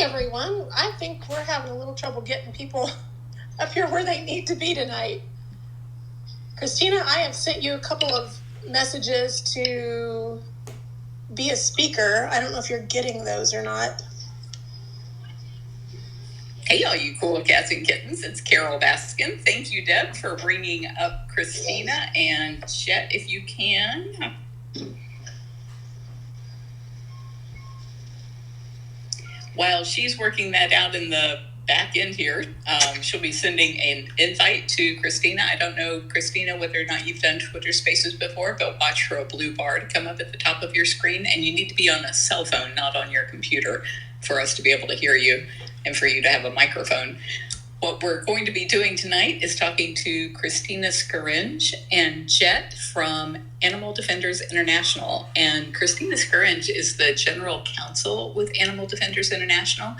everyone. I think we're having a little trouble getting people up here where they need to be tonight. Christina, I have sent you a couple of messages to be a speaker. I don't know if you're getting those or not. Hey, all you cool cats and kittens. It's Carol Baskin. Thank you, Deb, for bringing up Christina. And Chet, if you can. While she's working that out in the back end here, she'll be sending an invite to Christina. I don't know, Christina, whether or not you've done Twitter Spaces before, but watch for a blue bar to come up at the top of your screen. And you need to be on a cell phone, not on your computer, for us to be able to hear you and for you to have a microphone. What we're going to be doing tonight is talking to Christina Scaringe and Jet from Animal Defenders International. And Christina Scaringe is the general counsel with Animal Defenders International.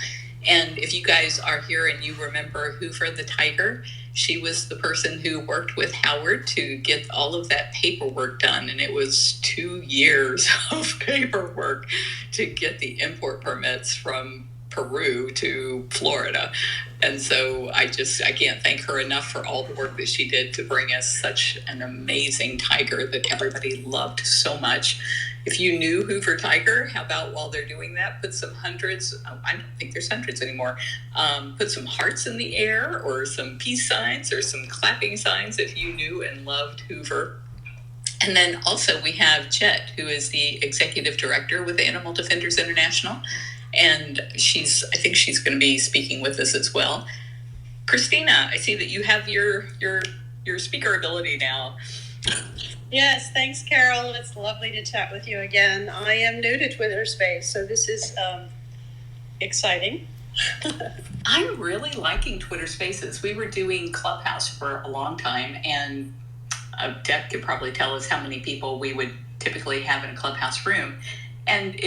And if you guys are here and you remember Hoover the tiger, she was the person who worked with Howard to get all of that paperwork done. And it was 2 years of paperwork to get the import permits from Peru to Florida. And so I can't thank her enough for all the work that she did to bring us such an amazing tiger that everybody loved so much. If you knew Hoover Tiger, how about while they're doing that, put some hundreds, I don't think there's hundreds anymore, put some hearts in the air or some peace signs or some clapping signs if you knew and loved Hoover. And then also we have Jet, who is the executive director with Animal Defenders International. And I think she's going to be speaking with us as well. Christina, I see that you have your speaker ability now. Yes, thanks, Carol. It's lovely to chat with you again. I am new to Twitter Space, so this is exciting. I'm really liking Twitter Spaces. We were doing Clubhouse for a long time, and Deb could probably tell us how many people we would typically have in a Clubhouse room. And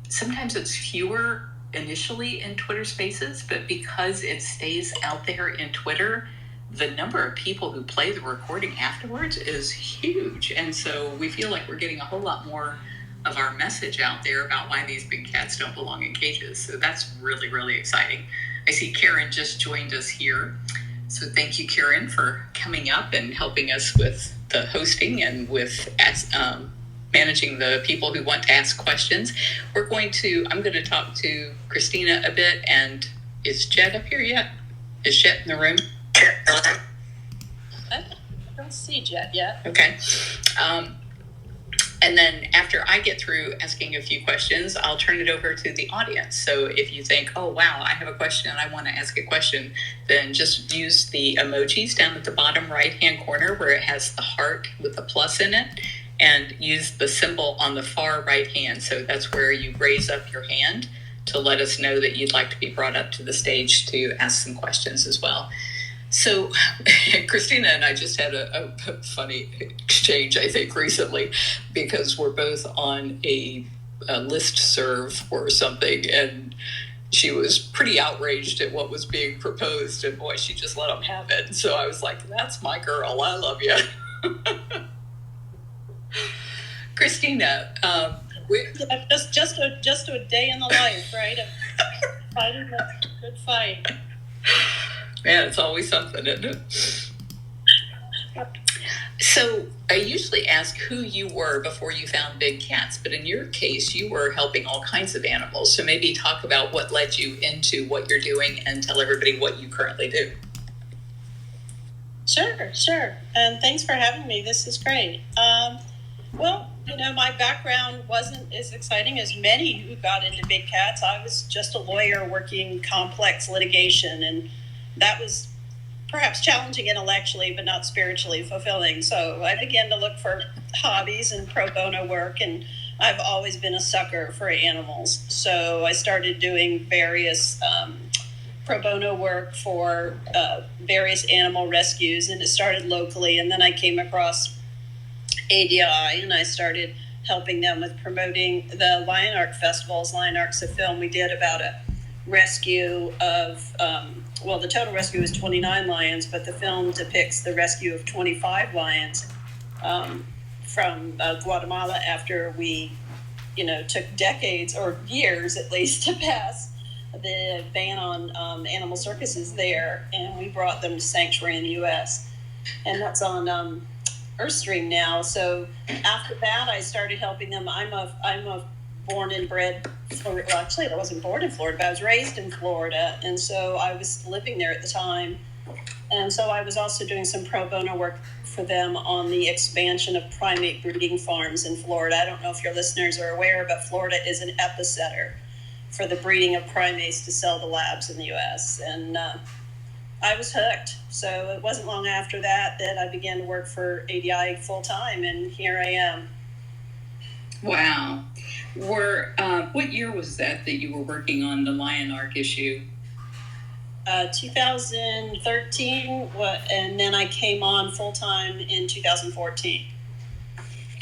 sometimes it's fewer initially in Twitter Spaces, but because it stays out there in Twitter, the number of people who play the recording afterwards is huge. And so we feel like we're getting a whole lot more of our message out there about why these big cats don't belong in cages. So that's really, really exciting. I see Karen just joined us here. So thank you, Karen, for coming up and helping us with the hosting and with managing the people who want to ask questions. I'm going to talk to Christina a bit. And is Jet up here yet? Is Jet in the room? I don't see Jet yet. Okay. And then after I get through asking a few questions, I'll turn it over to the audience. So if you think, oh, wow, I have a question and I want to ask a question, then just use the emojis down at the bottom right-hand corner where it has the heart with the plus in it, and use the symbol on the far right hand. So that's where you raise up your hand to let us know that you'd like to be brought up to the stage to ask some questions as well. So Christina and I just had a funny exchange, I think, recently, because we're both on a listserv or something, and she was pretty outraged at what was being proposed, and boy, she just let them have it. So I was like, that's my girl. I love you. Christina, just a day in the life, right? Fighting a good fight. Man, it's always something, isn't it? So I usually ask who you were before you found big cats, but in your case, you were helping all kinds of animals. So maybe talk about what led you into what you're doing and tell everybody what you currently do. Sure. And thanks for having me. This is great. Well, my background wasn't as exciting as many who got into big cats. I was just a lawyer working complex litigation, and that was perhaps challenging intellectually, but not spiritually fulfilling. So I began to look for hobbies and pro bono work, and I've always been a sucker for animals. So I started doing various pro bono work for various animal rescues, and it started locally. And then I came across ADI, and I started helping them with promoting the Lion Arc festivals. Lion Arc's a film we did about a rescue of, the total rescue is 29 lions, but the film depicts the rescue of 25 lions from Guatemala after we, took decades or years at least to pass the ban on animal circuses there, and we brought them to sanctuary in the U.S. And that's on Earthstream now. So after that, I started helping them. I'm a born and bred. Well, actually, I wasn't born in Florida, but I was raised in Florida, and so I was living there at the time. And so I was also doing some pro bono work for them on the expansion of primate breeding farms in Florida. I don't know if your listeners are aware, but Florida is an epicenter for the breeding of primates to sell to labs in the U.S. And I was hooked. So it wasn't long after that that I began to work for ADI full time, and here I am. Wow. What year was that you were working on the Lion Arc issue? 2013, and then I came on full time in 2014.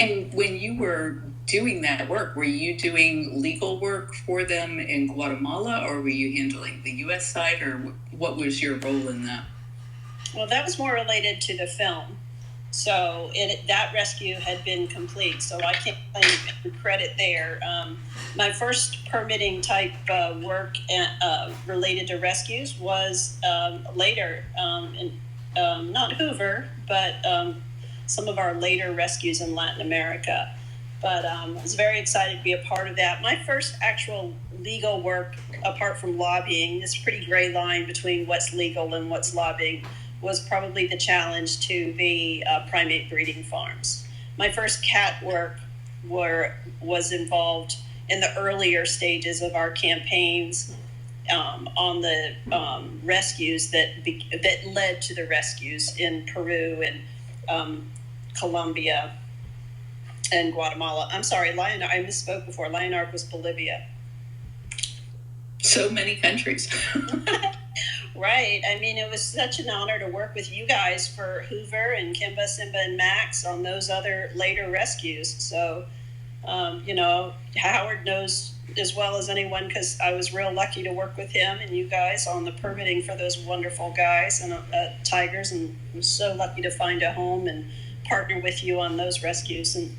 And when you were doing that work, were you doing legal work for them in Guatemala, or were you handling the U.S. side, or what was your role in that? Well, that was more related to the film. So that rescue had been complete, so I can't claim credit there. My first permitting type work related to rescues was later, not Hoover, but some of our later rescues in Latin America. But I was very excited to be a part of that. My first actual legal work, apart from lobbying, this pretty gray line between what's legal and what's lobbying, was probably the challenge to the primate breeding farms. My first cat work was involved in the earlier stages of our campaigns on the rescues that led to the rescues in Peru and Colombia and Guatemala. I'm sorry, I misspoke before. Lion Arc was Bolivia. So many countries. Right. I mean, it was such an honor to work with you guys for Hoover and Kimba, Simba, and Max on those other later rescues. So, Howard knows as well as anyone, because I was real lucky to work with him and you guys on the permitting for those wonderful guys and tigers, and I'm so lucky to find a home and partner with you on those rescues. And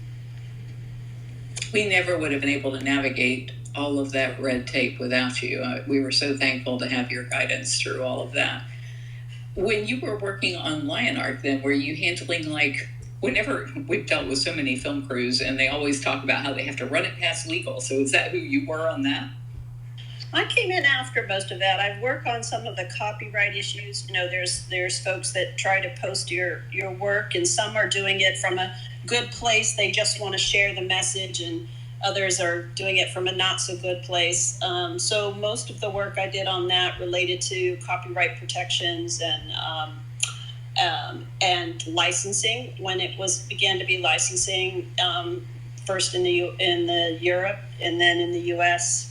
we never would have been able to navigate all of that red tape without you. We were so thankful to have your guidance through all of that. When you were working on Lion Arc, then, were you handling, whenever we've dealt with so many film crews and they always talk about how they have to run it past legal. So is that who you were on that? I came in after most of that. I work on some of the copyright issues. There's folks that try to post your work, and some are doing it from a good place. They just want to share the message, and others are doing it from a not so good place. So most of the work I did on that related to copyright protections and licensing, when it began to be licensing, first in the Europe and then in the U.S.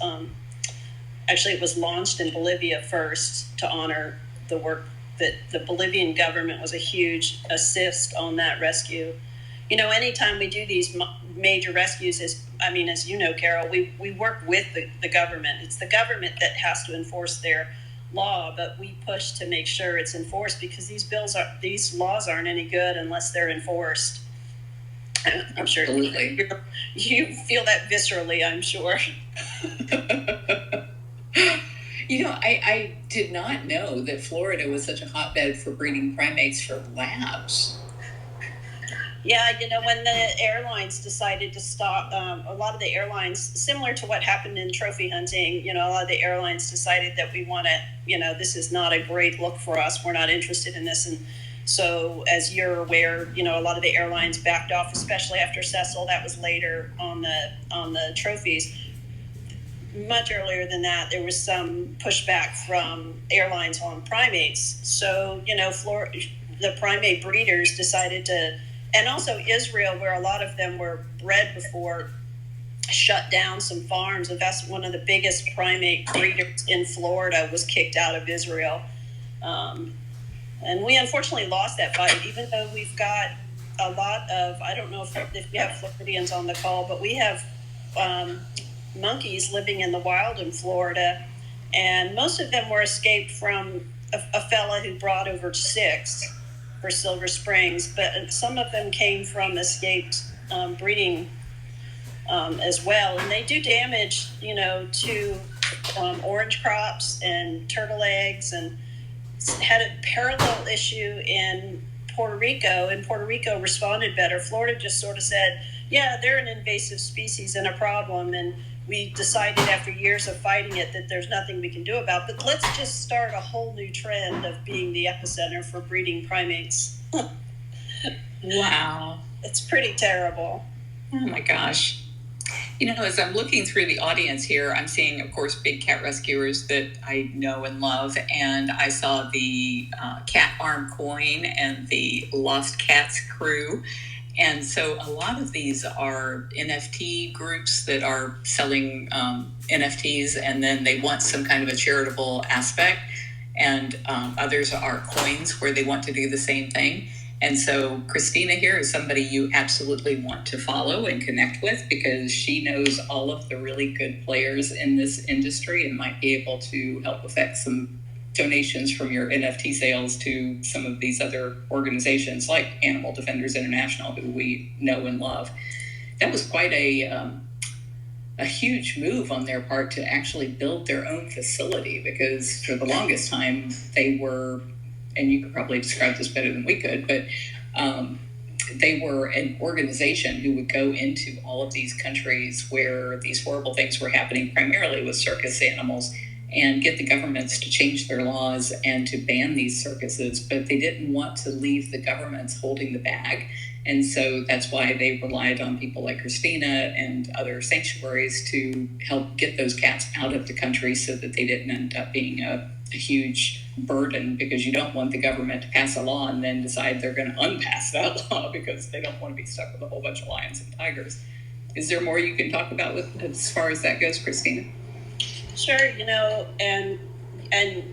Actually, it was launched in Bolivia first to honor the work that the Bolivian government was a huge assist on that rescue. Anytime we do these major rescues, as you know, Carol, we work with the government. It's the government that has to enforce their law, but we push to make sure it's enforced, because these laws aren't any good unless they're enforced. I'm sure you feel that viscerally, I'm sure. I did not know that Florida was such a hotbed for breeding primates for labs. Yeah, when the airlines decided to stop, a lot of the airlines, similar to what happened in trophy hunting, a lot of the airlines decided that we want to, this is not a great look for us. We're not interested in this. And so, as you're aware, a lot of the airlines backed off, especially after Cecil. That was later on the trophies. Much earlier than that, there was some pushback from airlines on primates. So, the primate breeders decided to, and also Israel, where a lot of them were bred before, shut down some farms. In fact, one of the biggest primate breeders in Florida was kicked out of Israel. And we unfortunately lost that fight, even though we've got a lot of, I don't know if we have Floridians on the call, but we have monkeys living in the wild in Florida. And most of them were escaped from a fella who brought over 6 for Silver Springs, but some of them came from escaped breeding as well, and they do damage, to orange crops and turtle eggs, and had a parallel issue in Puerto Rico, and Puerto Rico responded better. Florida just sort of said, yeah, they're an invasive species and a problem, and we decided after years of fighting it that there's nothing we can do about it. But let's just start a whole new trend of being the epicenter for breeding primates. Wow. It's pretty terrible. Oh my gosh. You know, as I'm looking through the audience here, I'm seeing, of course, big cat rescuers that I know and love. And I saw the Cat Arm Coin and the Lost Cats crew. And so a lot of these are NFT groups that are selling NFTs, and then they want some kind of a charitable aspect. And others are coins where they want to do the same thing. And so Christina here is somebody you absolutely want to follow and connect with, because she knows all of the really good players in this industry and might be able to help affect some donations from your NFT sales to some of these other organizations like Animal Defenders International, who we know and love. That was quite a huge move on their part to actually build their own facility, because for the longest time they were, and you could probably describe this better than we could, but they were an organization who would go into all of these countries where these horrible things were happening, primarily with circus animals, and get the governments to change their laws and to ban these circuses. But they didn't want to leave the governments holding the bag. And so that's why they relied on people like Christina and other sanctuaries to help get those cats out of the country so that they didn't end up being a huge burden, because you don't want the government to pass a law and then decide they're going to unpass that law because they don't want to be stuck with a whole bunch of lions and tigers. Is there more you can talk about with as far as that goes, Christina? Sure, and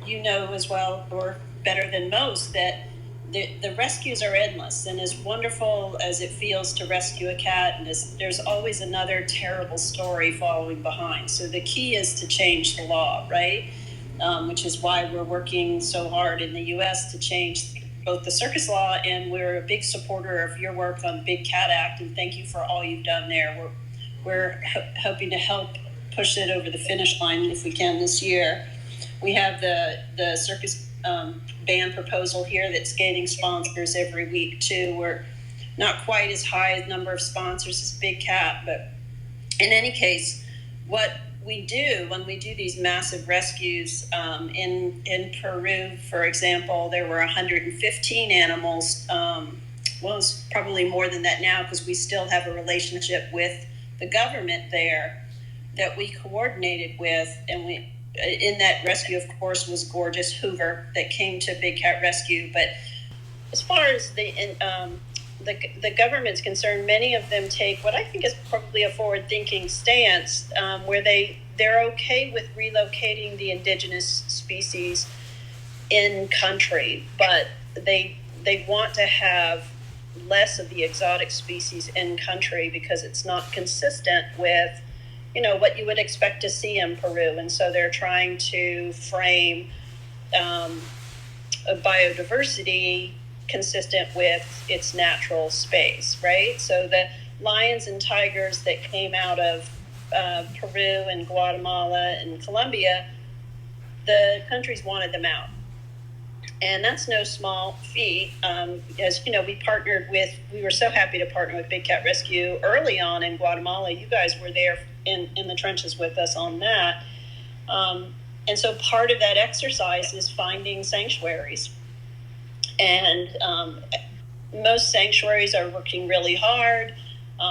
you know as well, or better than most, that the rescues are endless, and as wonderful as it feels to rescue a cat, and there's always another terrible story following behind. So the key is to change the law, right? Which is why we're working so hard in the U.S. to change both the circus law, and we're a big supporter of your work on the Big Cat Act, and thank you for all you've done there. We're hoping to help push it over the finish line if we can this year. We have the circus ban proposal here that's gaining sponsors every week too. We're not quite as high a number of sponsors as Big Cat, but in any case, what we do when we do these massive rescues in Peru, for example, there were 115 animals. Well, it's probably more than that now, because we still have a relationship with the government there that we coordinated with, and we in that rescue, of course, was gorgeous Hoover that came to Big Cat Rescue. But as far as the government's concerned, many of them take what I think is probably a forward-thinking stance, where they're okay with relocating the indigenous species in country, but they want to have less of the exotic species in country because it's not consistent with what you would expect to see in Peru. And so they're trying to frame a biodiversity consistent with its natural space, right? So the lions and tigers that came out of Peru and Guatemala and Colombia, the countries wanted them out. And that's no small feat. As you know, we were so happy to partner with Big Cat Rescue early on in Guatemala. You guys were there in the trenches with us on that. And so part of that exercise is finding sanctuaries. And most sanctuaries are working really hard.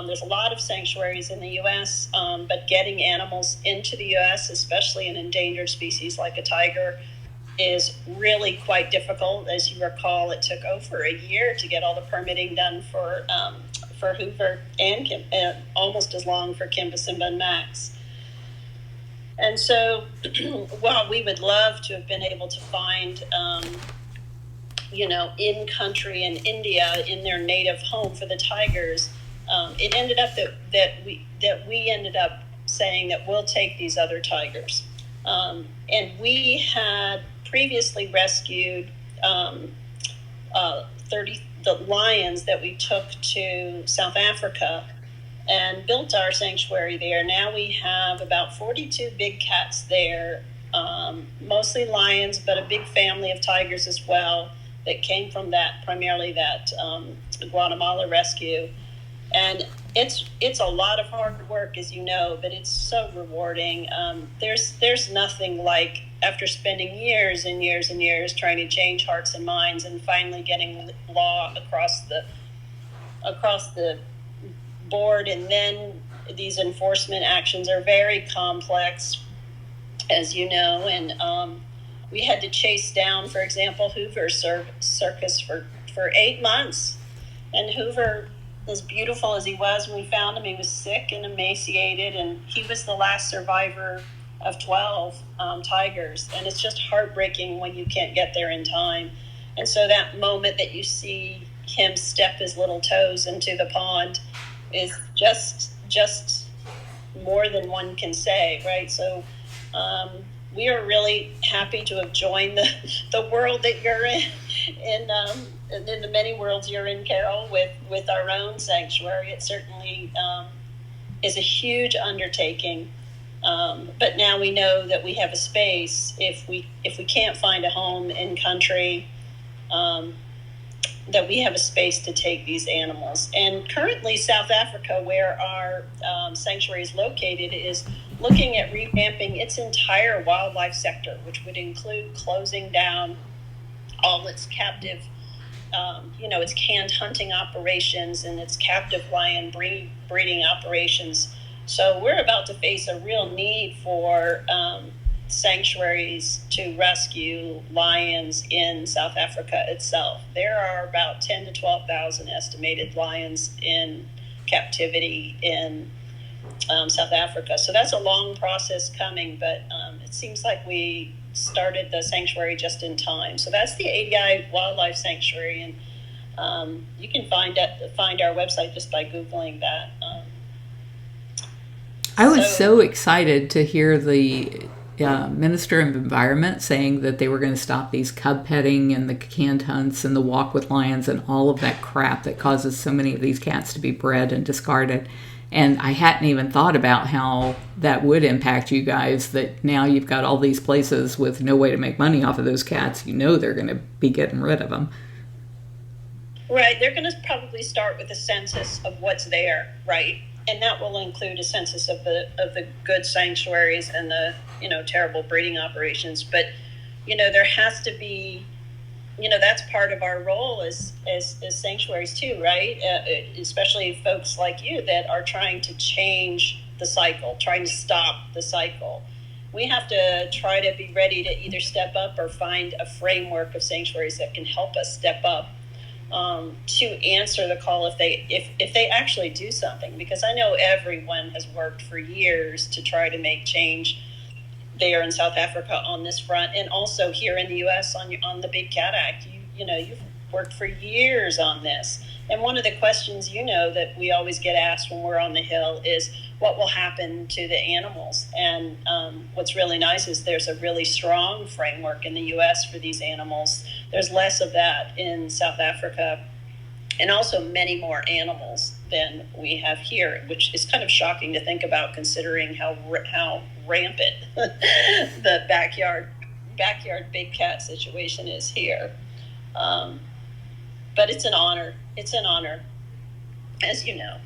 There's a lot of sanctuaries in the U.S., but getting animals into the U.S., especially an endangered species like a tiger, is really quite difficult. As you recall, it took over a year to get all the permitting done for Hoover and almost as long for Kimba, Simba, and Max. And so while we would love to have been able to find, in country in India, in their native home for the tigers, it ended up that we ended up saying that we'll take these other tigers. And we had previously rescued 30 the lions that we took to South Africa and built our sanctuary there. Now we have about 42 big cats there, mostly lions, but a big family of tigers as well that came from that, primarily that Guatemala rescue. And it's a lot of hard work, as you know, but it's so rewarding. There's nothing like, after spending years and years and years trying to change hearts and minds and finally getting law across the board, and then these enforcement actions are very complex, as you know, and we had to chase down, for example, Hoover Circus for 8 months, and Hoover, as beautiful as he was when we found him, he was sick and emaciated, and he was the last survivor of 12 tigers, and it's just heartbreaking when you can't get there in time. And so that moment that you see him step his little toes into the pond is just more than one can say, right? So we are really happy to have joined the world that you're in the many worlds you're in, Carol, with our own sanctuary. It certainly is a huge undertaking, but now we know that we have a space if we can't find a home in country, that we have a space to take these animals. And currently South Africa, where our sanctuary is located, is looking at revamping its entire wildlife sector, which would include closing down all its captive, its canned hunting operations and its captive lion breeding operations. So we're about to face a real need for sanctuaries to rescue lions in South Africa itself. There are about 10 to 12,000 estimated lions in captivity in South Africa. So that's a long process coming, but it seems like we started the sanctuary just in time. So that's the ADI Wildlife Sanctuary, and you can find our website just by Googling that. I was so excited to hear the Minister of Environment saying that they were going to stop these cub petting and the canned hunts and the walk with lions and all of that crap that causes so many of these cats to be bred and discarded. And I hadn't even thought about how that would impact you guys, that now you've got all these places with no way to make money off of those cats. You know they're going to be getting rid of them. Right. They're going to probably start with a census of what's there, right? And that will include a census of the good sanctuaries and the terrible breeding operations. But there has to be, that's part of our role as sanctuaries too, right? Especially folks like you that are trying to change the cycle, trying to stop the cycle. We have to try to be ready to either step up or find a framework of sanctuaries that can help us step up to answer the call if they actually do something. Because I know everyone has worked for years to try to make change there in South Africa on this front, and also here in the U.S. on the Big Cat Act. You've worked for years on this, and one of the questions that we always get asked when we're on the Hill is what will happen to the animals. And what's really nice is there's a really strong framework in the U.S. for these animals. There's less of that in South Africa, and also many more animals than we have here, which is kind of shocking to think about, considering how rampant the backyard big cat situation is here. But it's an honor. It's an honor, as you know.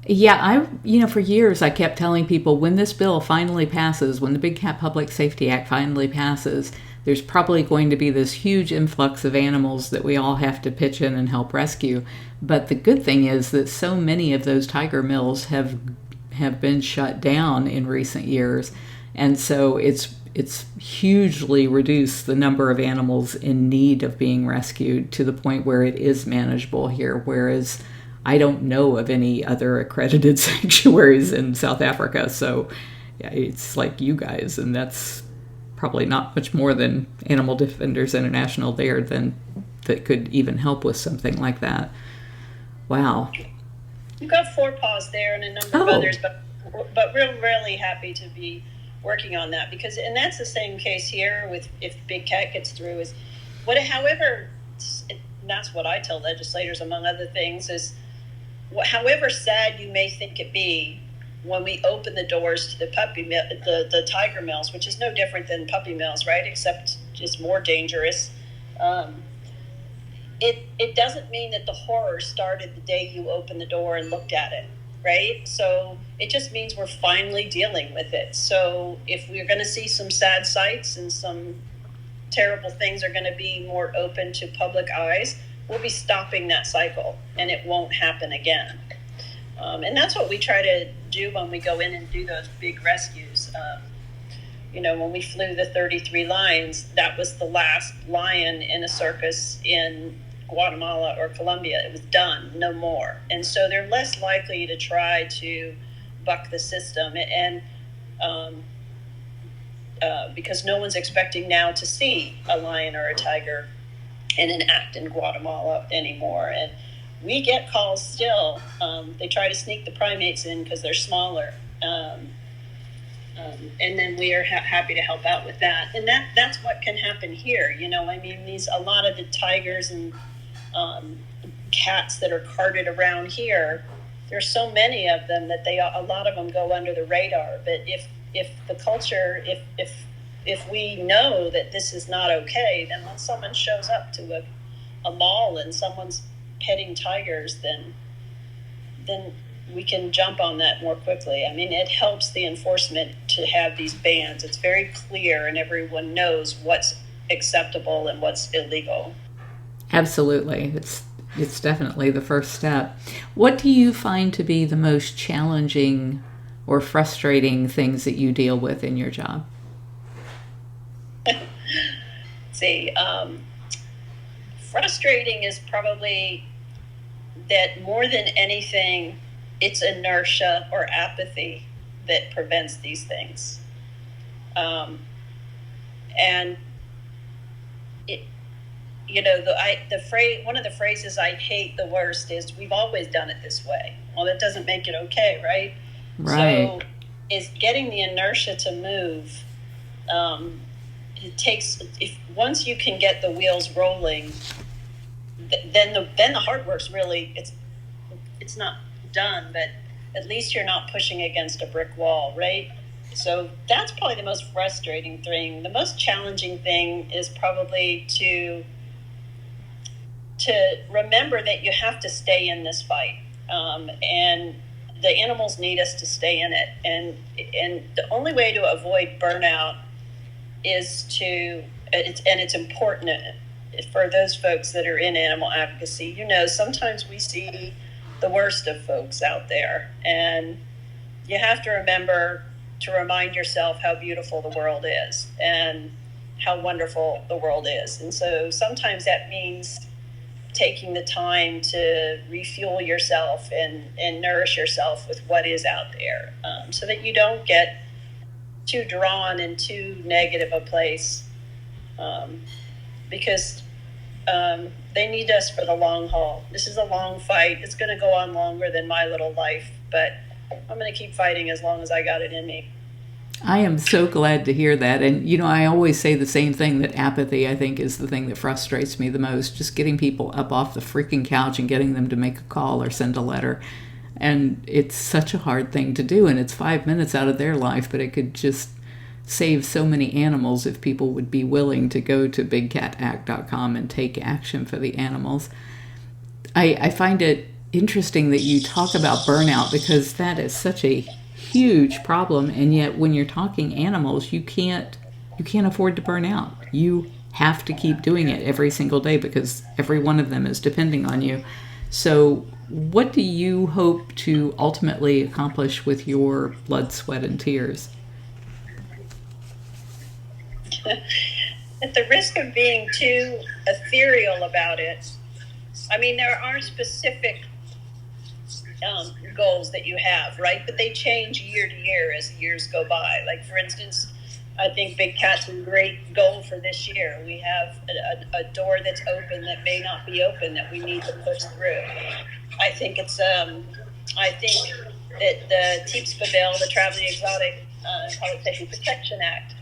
Yeah, for years I kept telling people, when this bill finally passes, when the Big Cat Public Safety Act finally passes, there's probably going to be this huge influx of animals that we all have to pitch in and help rescue. But the good thing is that so many of those tiger mills have been shut down in recent years, and so it's hugely reduced the number of animals in need of being rescued to the point where it is manageable here, whereas I don't know of any other accredited sanctuaries in South Africa. So yeah, it's like you guys, and that's probably not much more than Animal Defenders International there that could even help with something like that. Wow. You've got Four Paws there and a number of others, but we're really happy to be working on that, and that's the same case here with, if Big Cat gets through, is that's what I tell legislators, among other things, is however sad you may think it be, when we open the doors to the the tiger mills, which is no different than puppy mills, right? Except just more dangerous. It doesn't mean that the horror started the day you opened the door and looked at it, right? So it just means we're finally dealing with it. So if we're going to see some sad sights and some terrible things are going to be more open to public eyes, we'll be stopping that cycle, and it won't happen again. And that's what we try to do when we go in and do those big rescues. When we flew the 33 lions, that was the last lion in a circus in Guatemala or Colombia. It was done, no more. And so they're less likely to try to buck the system. And because no one's expecting now to see a lion or a tiger in an act in Guatemala anymore. And we get calls still. They try to sneak the primates in because they're smaller. And then we are happy to help out with that. And that's what can happen here. A lot of the tigers and cats that are carted around here, there's so many of them that a lot of them go under the radar. But if the culture, if we know that this is not okay, then when someone shows up to a mall and someone's petting tigers, then we can jump on that more quickly. I mean, it helps the enforcement to have these bans. It's very clear and everyone knows what's acceptable and what's illegal. Absolutely. It's definitely the first step. What do you find to be the most challenging or frustrating things that you deal with in your job? See, frustrating is probably that more than anything, it's inertia or apathy that prevents these things. And the phrase, one of the phrases I hate the worst is, "We've always done it this way." Well, that doesn't make it okay, right? Right. So, is getting the inertia to move. It takes, once you can get the wheels rolling, then the hard work's really it's not done, but at least you're not pushing against a brick wall, right? So that's probably the most frustrating thing. The most challenging thing is probably to remember that you have to stay in this fight, and the animals need us to stay in it. And the only way to avoid burnout is it's important for those folks that are in animal advocacy. Sometimes we see the worst of folks out there, and you have to remember to remind yourself how beautiful the world is and how wonderful the world is. And so sometimes that means taking the time to refuel yourself and nourish yourself with what is out there, so that you don't get too drawn in too negative a place, because they need us for the long haul. This is a long fight. It's going to go on longer than my little life, but I'm going to keep fighting as long as I got it in me. I am so glad to hear that. And, I always say the same thing, that apathy, I think, is the thing that frustrates me the most. Just getting people up off the freaking couch and getting them to make a call or send a letter. And it's such a hard thing to do. And it's 5 minutes out of their life, but it could just save so many animals if people would be willing to go to bigcatact.com and take action for the animals. I find it interesting that you talk about burnout, because that is such a huge problem, and yet when you're talking animals, you can't afford to burn out. You have to keep doing it every single day because every one of them is depending on you. So what do you hope to ultimately accomplish with your blood, sweat, and tears? At the risk of being too ethereal about it, I mean, there are specific goals that you have, right? But they change year to year as years go by. Like, for instance, I think Big Cat's a great goal for this year. We have a door that's open that may not be open that we need to push through. I think I think that the TEPSPA bill, the Traveling Exotic Public Safety Protection Act,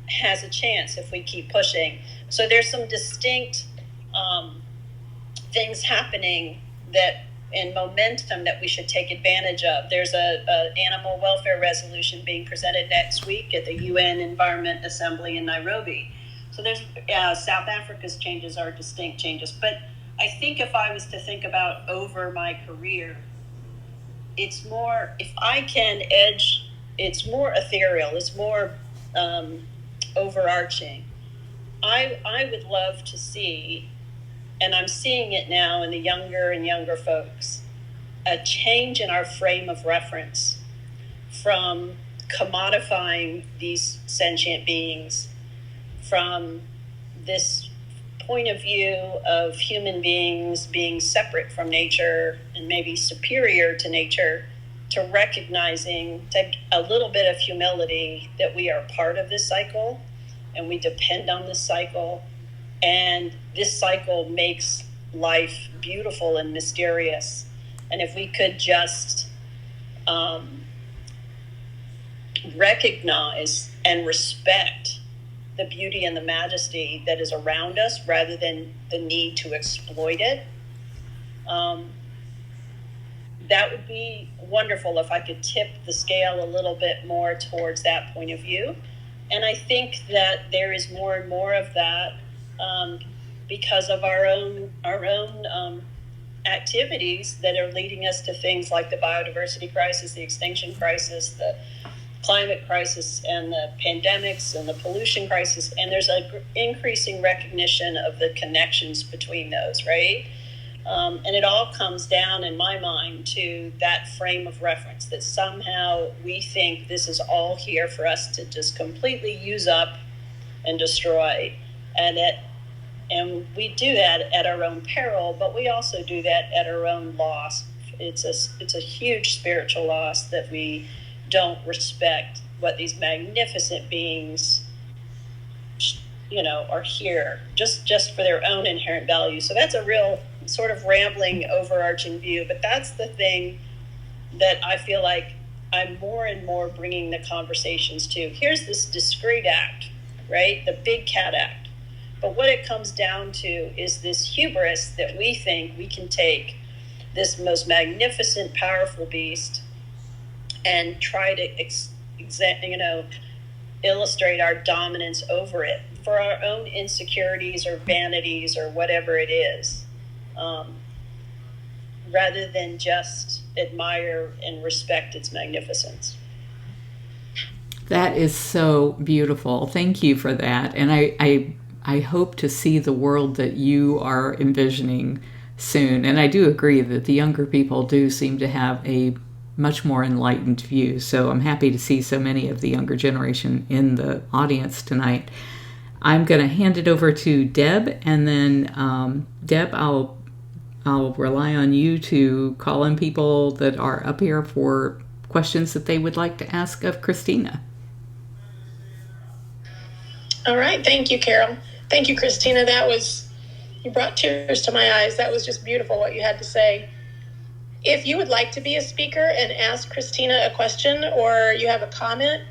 has a chance if we keep pushing. So there's some distinct things happening that and momentum that we should take advantage of. There's a animal welfare resolution being presented next week at the UN Environment Assembly in Nairobi. So there's South Africa's changes are distinct changes. But I think if I was to think about over my career, it's more, if I can edge, it's more ethereal, it's more overarching. I would love to see, and I'm seeing it now in the younger and younger folks, a change in our frame of reference from commodifying these sentient beings, from this point of view of human beings being separate from nature and maybe superior to nature, to recognizing, to a little bit of humility that we are part of this cycle and we depend on this cycle. And this cycle makes life beautiful and mysterious. And if we could just recognize and respect the beauty and the majesty that is around us rather than the need to exploit it, that would be wonderful if I could tip the scale a little bit more towards that point of view. And I think that there is more and more of that because of our own activities that are leading us to things like the biodiversity crisis, the extinction crisis, the climate crisis, and the pandemics, and the pollution crisis. And there's an increasing recognition of the connections between those, right? And it all comes down, in my mind, to that frame of reference, that somehow we think this is all here for us to just completely use up and destroy. And we do that at our own peril, but we also do that at our own loss. It's a huge spiritual loss that we don't respect what these magnificent beings, are here just for their own inherent value. So that's a real sort of rambling, overarching view, but that's the thing that I feel like I'm more and more bringing the conversations to. Here's this discrete act, right? The Big Cat Act. But what it comes down to is this hubris that we think we can take this most magnificent, powerful beast and try to illustrate our dominance over it for our own insecurities or vanities or whatever it is, rather than just admire and respect its magnificence. That is so beautiful. Thank you for that. And I hope to see the world that you are envisioning soon. And I do agree that the younger people do seem to have a much more enlightened view. So I'm happy to see so many of the younger generation in the audience tonight. I'm going to hand it over to Deb, and then Deb, I'll rely on you to call in people that are up here for questions that they would like to ask of Christina. All right. Thank you, Carol. Thank you, Christina. You brought tears to my eyes. That was just beautiful what you had to say. If you would like to be a speaker and ask Christina a question, or you have a comment,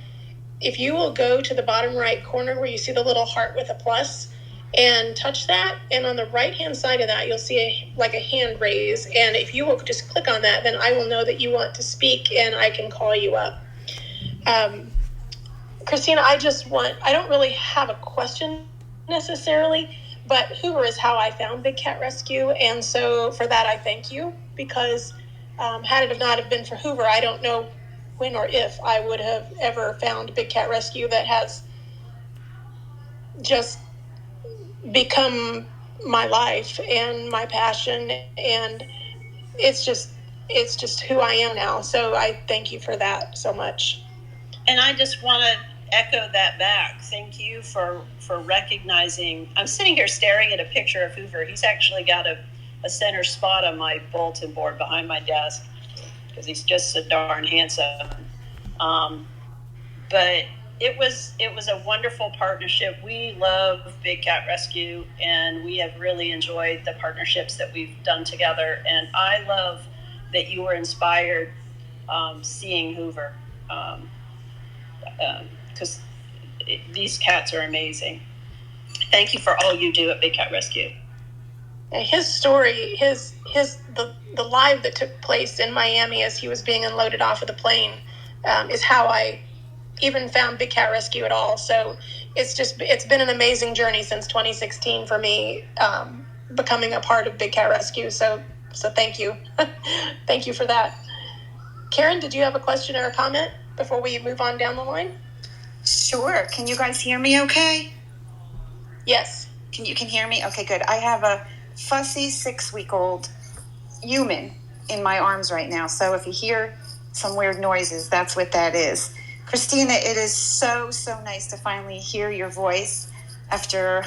if you will go to the bottom right corner where you see the little heart with a plus and touch that, and on the right-hand side of that, you'll see a hand raise. And if you will just click on that, then I will know that you want to speak and I can call you up. Christina, I don't really have a question necessarily, but Hoover is how I found Big Cat Rescue. And so for that, I thank you, because had it not have been for Hoover, I don't know when or if I would have ever found Big Cat Rescue that has just become my life and my passion. And it's just who I am now. So I thank you for that so much. And I just want to echo that back. Thank you for recognizing. I'm sitting here staring at a picture of Hoover. He's actually got a center spot on my bulletin board behind my desk because he's just so darn handsome. But it was a wonderful partnership. We love Big Cat Rescue, and we have really enjoyed the partnerships that we've done together. And I love that you were inspired seeing Hoover, because these cats are amazing. Thank you for all you do at Big Cat Rescue. His story, the live that took place in Miami as he was being unloaded off of the plane, is how I even found Big Cat Rescue at all. So it's been an amazing journey since 2016 for me, becoming a part of Big Cat Rescue. So thank you. Thank you for that. Karen, did you have a question or a comment before we move on down the line? Sure. Can you guys hear me okay? Yes. Can hear me? Okay, good. I have a fussy 6-week-old human in my arms right now. So if you hear some weird noises, that's what that is. Christina, it is so nice to finally hear your voice after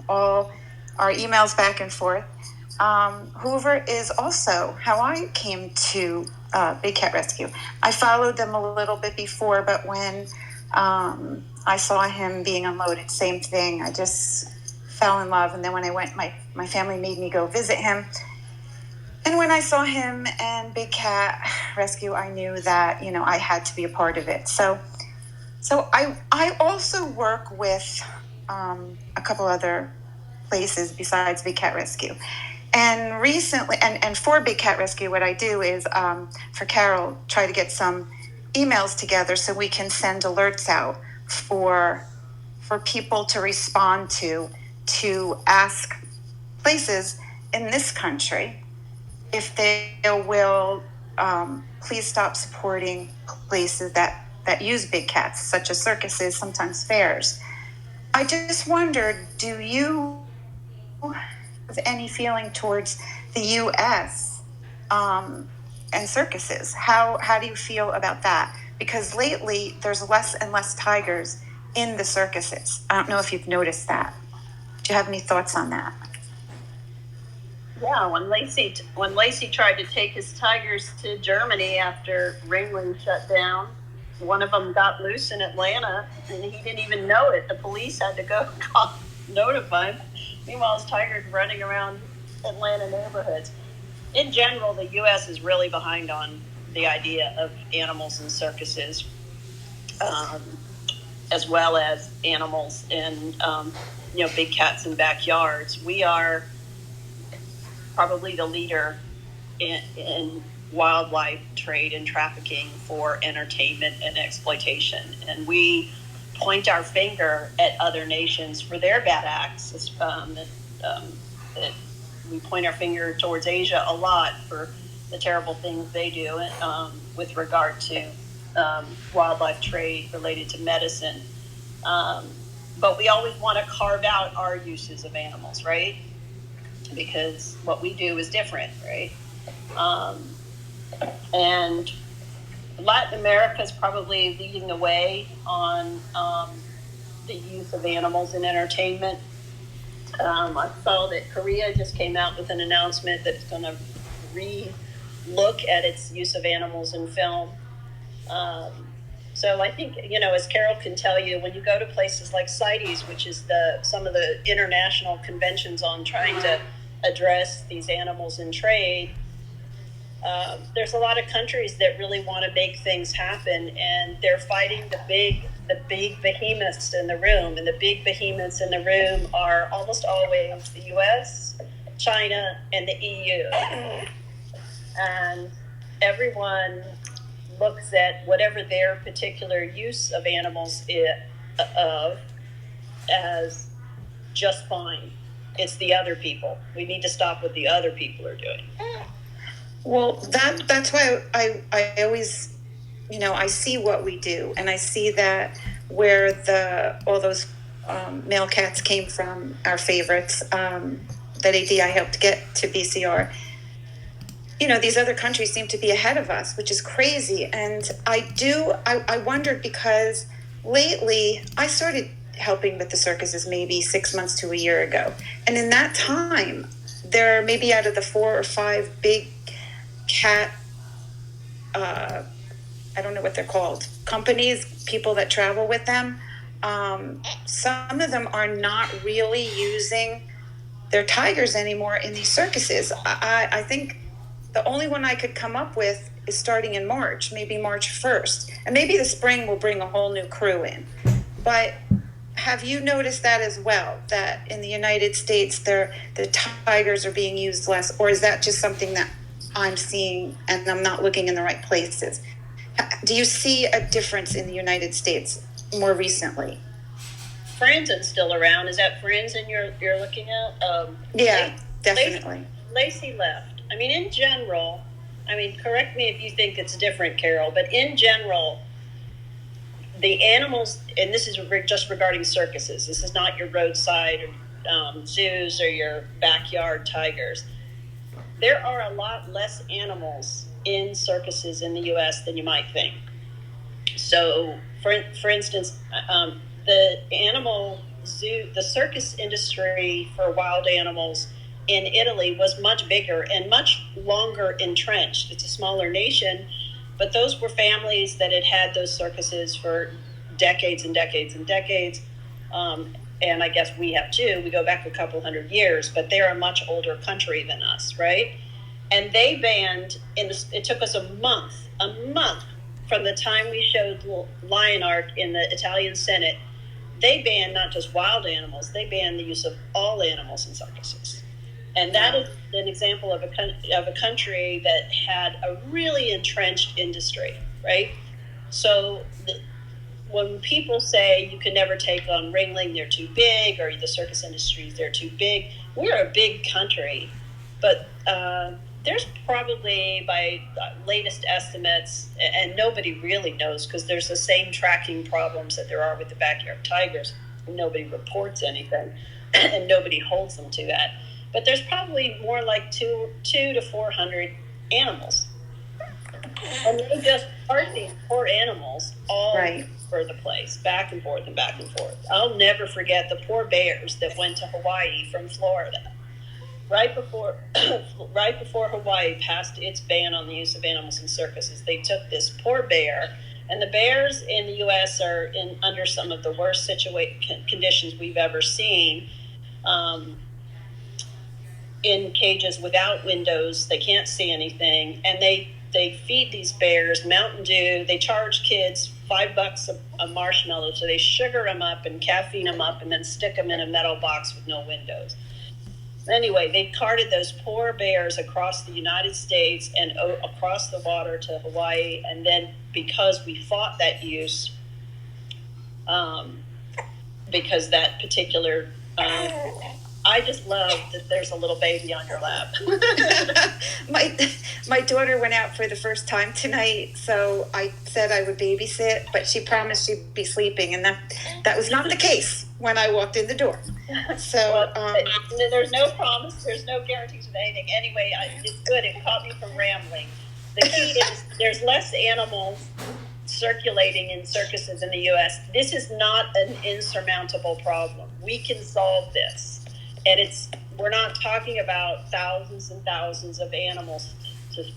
all our emails back and forth. Hoover is also how I came to Big Cat Rescue. I followed them a little bit before, but when I saw him being unloaded, same thing. I just fell in love. And then when I went, my family made me go visit him. And when I saw him and Big Cat Rescue, I knew that, I had to be a part of it. So I also work with a couple other places besides Big Cat Rescue. And recently, and for Big Cat Rescue, what I do is, for Carol, try to get some emails together so we can send alerts out for people to respond to ask places in this country if they will please stop supporting places that use big cats, such as circuses, sometimes fairs. I just wondered, do you have any feeling towards the U.S. And circuses? How do you feel about that? Because lately there's less and less tigers in the circuses. I don't know if you've noticed that. Do you have any thoughts on that? Yeah, when Lacey tried to take his tigers to Germany after Ringling shut down, one of them got loose in Atlanta, and he didn't even know it. The police had to go notify him. Meanwhile, his tigers running around Atlanta neighborhoods. In general, the U.S. is really behind on the idea of animals in circuses, as well as animals in, big cats in backyards. We are probably the leader in wildlife trade and trafficking for entertainment and exploitation. And we point our finger at other nations for their bad acts. We point our finger towards Asia a lot for the terrible things they do with regard to wildlife trade related to medicine. But we always want to carve out our uses of animals, right? Because what we do is different, right? And Latin America is probably leading the way on the use of animals in entertainment. I saw that Korea just came out with an announcement that it's going to re-look at its use of animals in film. So I think, as Carol can tell you, when you go to places like CITES, which is some of the international conventions on trying to address these animals in trade, there's a lot of countries that really want to make things happen, and they're fighting the big behemoths in the room. And the big behemoths in the room are almost always the US, China, and the EU. And everyone looks at whatever their particular use of animals as just fine. It's the other people. We need to stop what the other people are doing. Well, that's why I always, I see what we do, and I see that where all those male cats came from, our favorites, that ADI helped get to BCR. These other countries seem to be ahead of us, which is crazy. And I wondered, because lately I started helping with the circuses maybe 6 months to a year ago. And in that time, there maybe out of the 4 or 5 big cat, I don't know what they're called, companies, people that travel with them, some of them are not really using their tigers anymore in these circuses. I think the only one I could come up with is starting in March, maybe March 1st. And maybe the spring will bring a whole new crew in. But have you noticed that as well? That in the United States, the tigers are being used less, or is that just something that I'm seeing and I'm not looking in the right places? Do you see a difference in the United States more recently? Franzen's still around. Is that Franzen you're looking at? Yeah, definitely. Lacey left. I mean, in general, correct me if you think it's different, Carol, but in general, the animals, and this is just regarding circuses, this is not your roadside zoos or your backyard tigers. There are a lot less animals in circuses in the U.S. than you might think. So, for instance, the animal zoo, the circus industry for wild animals in Italy was much bigger and much longer entrenched. It's a smaller nation, but those were families that had those circuses for decades and decades and decades. And I guess we have too. We go back a couple hundred years, but they're a much older country than us, right? And they banned, it took us a month from the time we showed Lion Art in the Italian Senate. They banned not just wild animals, they banned the use of all animals in circuses. And that is an example of a country that had a really entrenched industry, right? So when people say you can never take on Ringling, they're too big, or the circus industries, they're too big. We're a big country, but there's probably, by latest estimates, and nobody really knows because there's the same tracking problems that there are with the backyard tigers. Nobody reports anything, and nobody holds them to that. But there's probably more like 200 to 400 animals. And they just park these poor animals all over the place, back and forth and back and forth. I'll never forget the poor bears that went to Hawaii from Florida. Right before Hawaii passed its ban on the use of animals in circuses, they took this poor bear, and the bears in the U.S. are under some of the worst conditions we've ever seen. In cages without windows, they can't see anything, and they feed these bears Mountain Dew. They charge kids $5 a marshmallow, so they sugar them up and caffeine them up, and then stick them in a metal box with no windows. Anyway, they carted those poor bears across the United States and across the water to Hawaii. And then because we fought that use, because that particular, I just love that there's a little baby on your lap. My daughter went out for the first time tonight, so I said I would babysit, but she promised she'd be sleeping, and that was not the case when I walked in the door. So there's no promise, there's no guarantees of anything. Anyway, it's good. It caught me from rambling. The key is there's less animals circulating in circuses in the U.S. This is not an insurmountable problem. We can solve this. And we're not talking about thousands and thousands of animals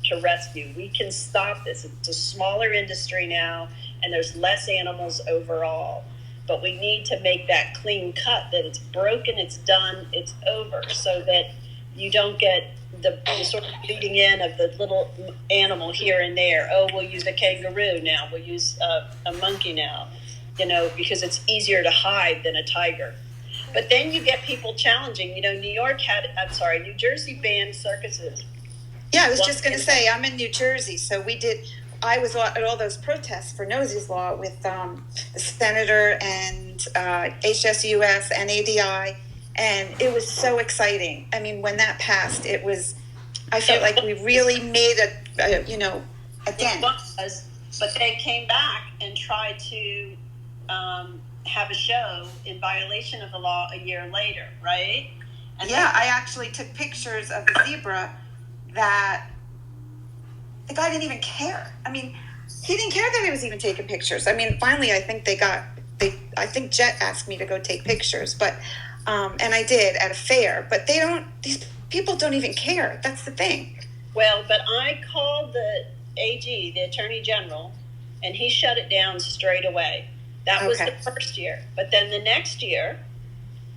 to rescue. We can stop this. It's a smaller industry now, and there's less animals overall. But we need to make that clean cut, that it's broken, it's done, it's over, so that you don't get the sort of feeding in of the little animal here and there. Oh, we'll use a kangaroo now. We'll use a monkey now, because it's easier to hide than a tiger. But then you get people challenging. New Jersey banned circuses. Yeah, I was just going to say, I'm in New Jersey, so I was at all those protests for Nosey's Law with the senator and HSUS and ADI, and it was so exciting. I mean, when that passed, I felt like we really made a dent. But they came back and tried to have a show in violation of the law a year later, right? And I actually took pictures of the zebra that the guy didn't even care. I mean, he didn't care that he was even taking pictures. I mean, finally, I think I think Jet asked me to go take pictures, but, and I did at a fair, but these people don't even care. That's the thing. Well, but I called the AG, the Attorney General, and he shut it down straight away. That was the first year. But then the next year,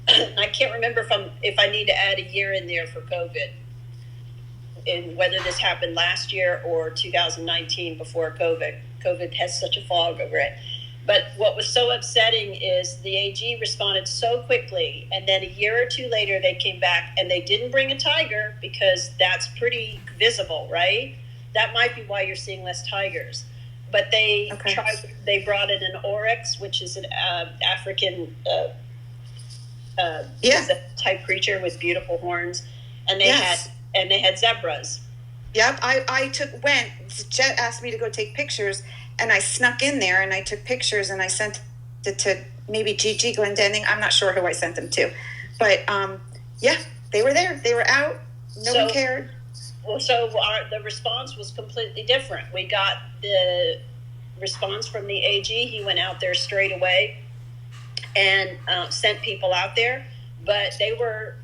I can't remember if I need to add a year in there for COVID, and whether this happened last year or 2019 before COVID. COVID has such a fog over it. But what was so upsetting is the AG responded so quickly, and then a year or two later they came back and they didn't bring a tiger because that's pretty visible, right? That might be why you're seeing less tigers. But they they brought in an oryx, which is an African type creature with beautiful horns, and they had zebras. Yep, Jet asked me to go take pictures, and I snuck in there and I took pictures and I sent it to maybe Gigi Glendenning. I'm not sure who I sent them to, but they were there. They were out. No one cared. Well, the response was completely different. We got the response from the AG. He went out there straight away and sent people out there. But they were,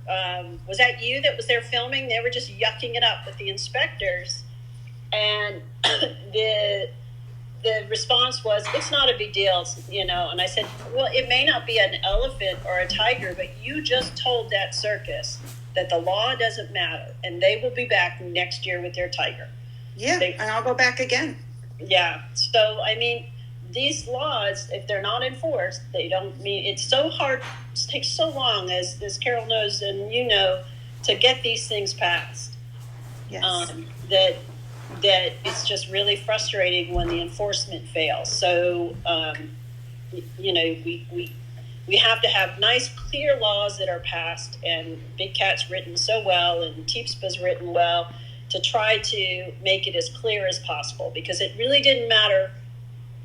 was that you that was there filming? They were just yucking it up with the inspectors. And the response was, it's not a big deal, And I said, well, it may not be an elephant or a tiger, but you just told that circus that the law doesn't matter, and they will be back next year with their tiger. Yeah, and I'll go back again. Yeah. So, I mean, these laws, if they're not enforced, they don't mean it's so hard. It takes so long, as Carol knows and to get these things passed. Yes. That it's just really frustrating when the enforcement fails. So, we have to have nice, clear laws that are passed, and Big Cat's written so well, and TEPSPA's written well, to try to make it as clear as possible, because it really didn't matter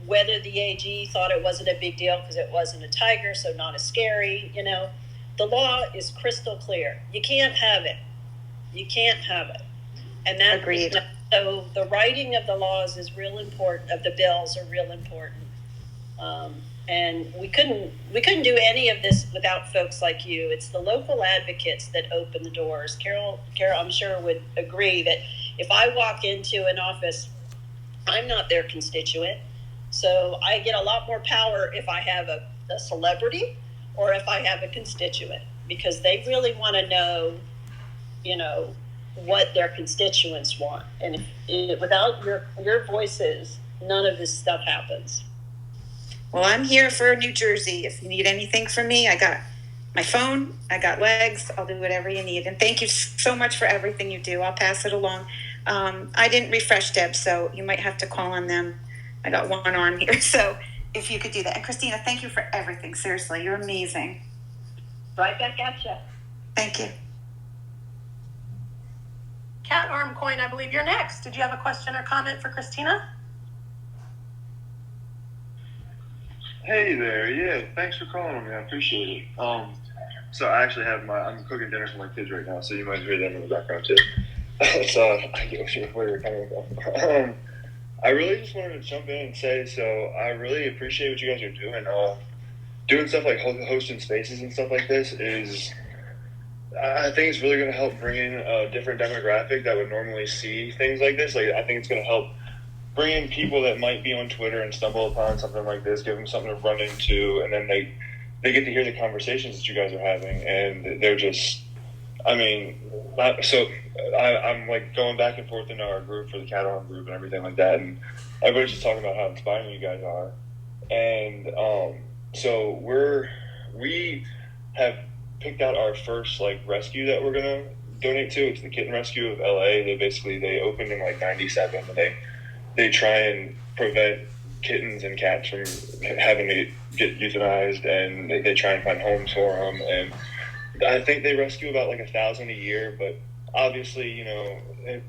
whether the AG thought it wasn't a big deal because it wasn't a tiger, so not as scary. The law is crystal clear. You can't have it. You can't have it. And that, agreed. So the writing of the laws is real important. Of the bills are real important. And we couldn't do any of this without folks like you. It's the local advocates that open the doors. Carol, I'm sure would agree that if I walk into an office, I'm not their constituent. So I get a lot more power if I have a celebrity or if I have a constituent, because they really want to know, what their constituents want. And without your voices, none of this stuff happens. Well, I'm here for New Jersey. If you need anything from me, I got my phone, I got legs, I'll do whatever you need. And thank you so much for everything you do. I'll pass it along. I didn't refresh Deb, so you might have to call on them. I got one arm here, so if you could do that. And Christina, thank you for everything. Seriously, you're amazing. Right back at you. Thank you. Cat Arm Coin, I believe you're next. Did you have a question or comment for Christina? Hey there, yeah, thanks for calling me. I appreciate it. So I actually I'm cooking dinner for my kids right now, so you might hear them in the background too. So I get where you're coming from. I really just wanted to jump in and say, so I really appreciate what you guys are doing. Doing stuff like hosting spaces and stuff like this I think it's really going to help bring in a different demographic that would normally see things like this. Like, I think it's going to help bring in people that might be on Twitter and stumble upon something like this, give them something to run into, and then they get to hear the conversations that you guys are having, and they're just, I'm like going back and forth in our group for the Cat Arm group and everything like that, and everybody's just talking about how inspiring you guys are. And so we have picked out our first rescue that we're gonna donate to. It's the Kitten Rescue of LA. They opened in 97, and they try and prevent kittens and cats from having to get euthanized, and they try and find homes for them. And I think they rescue about 1,000 a year, but obviously,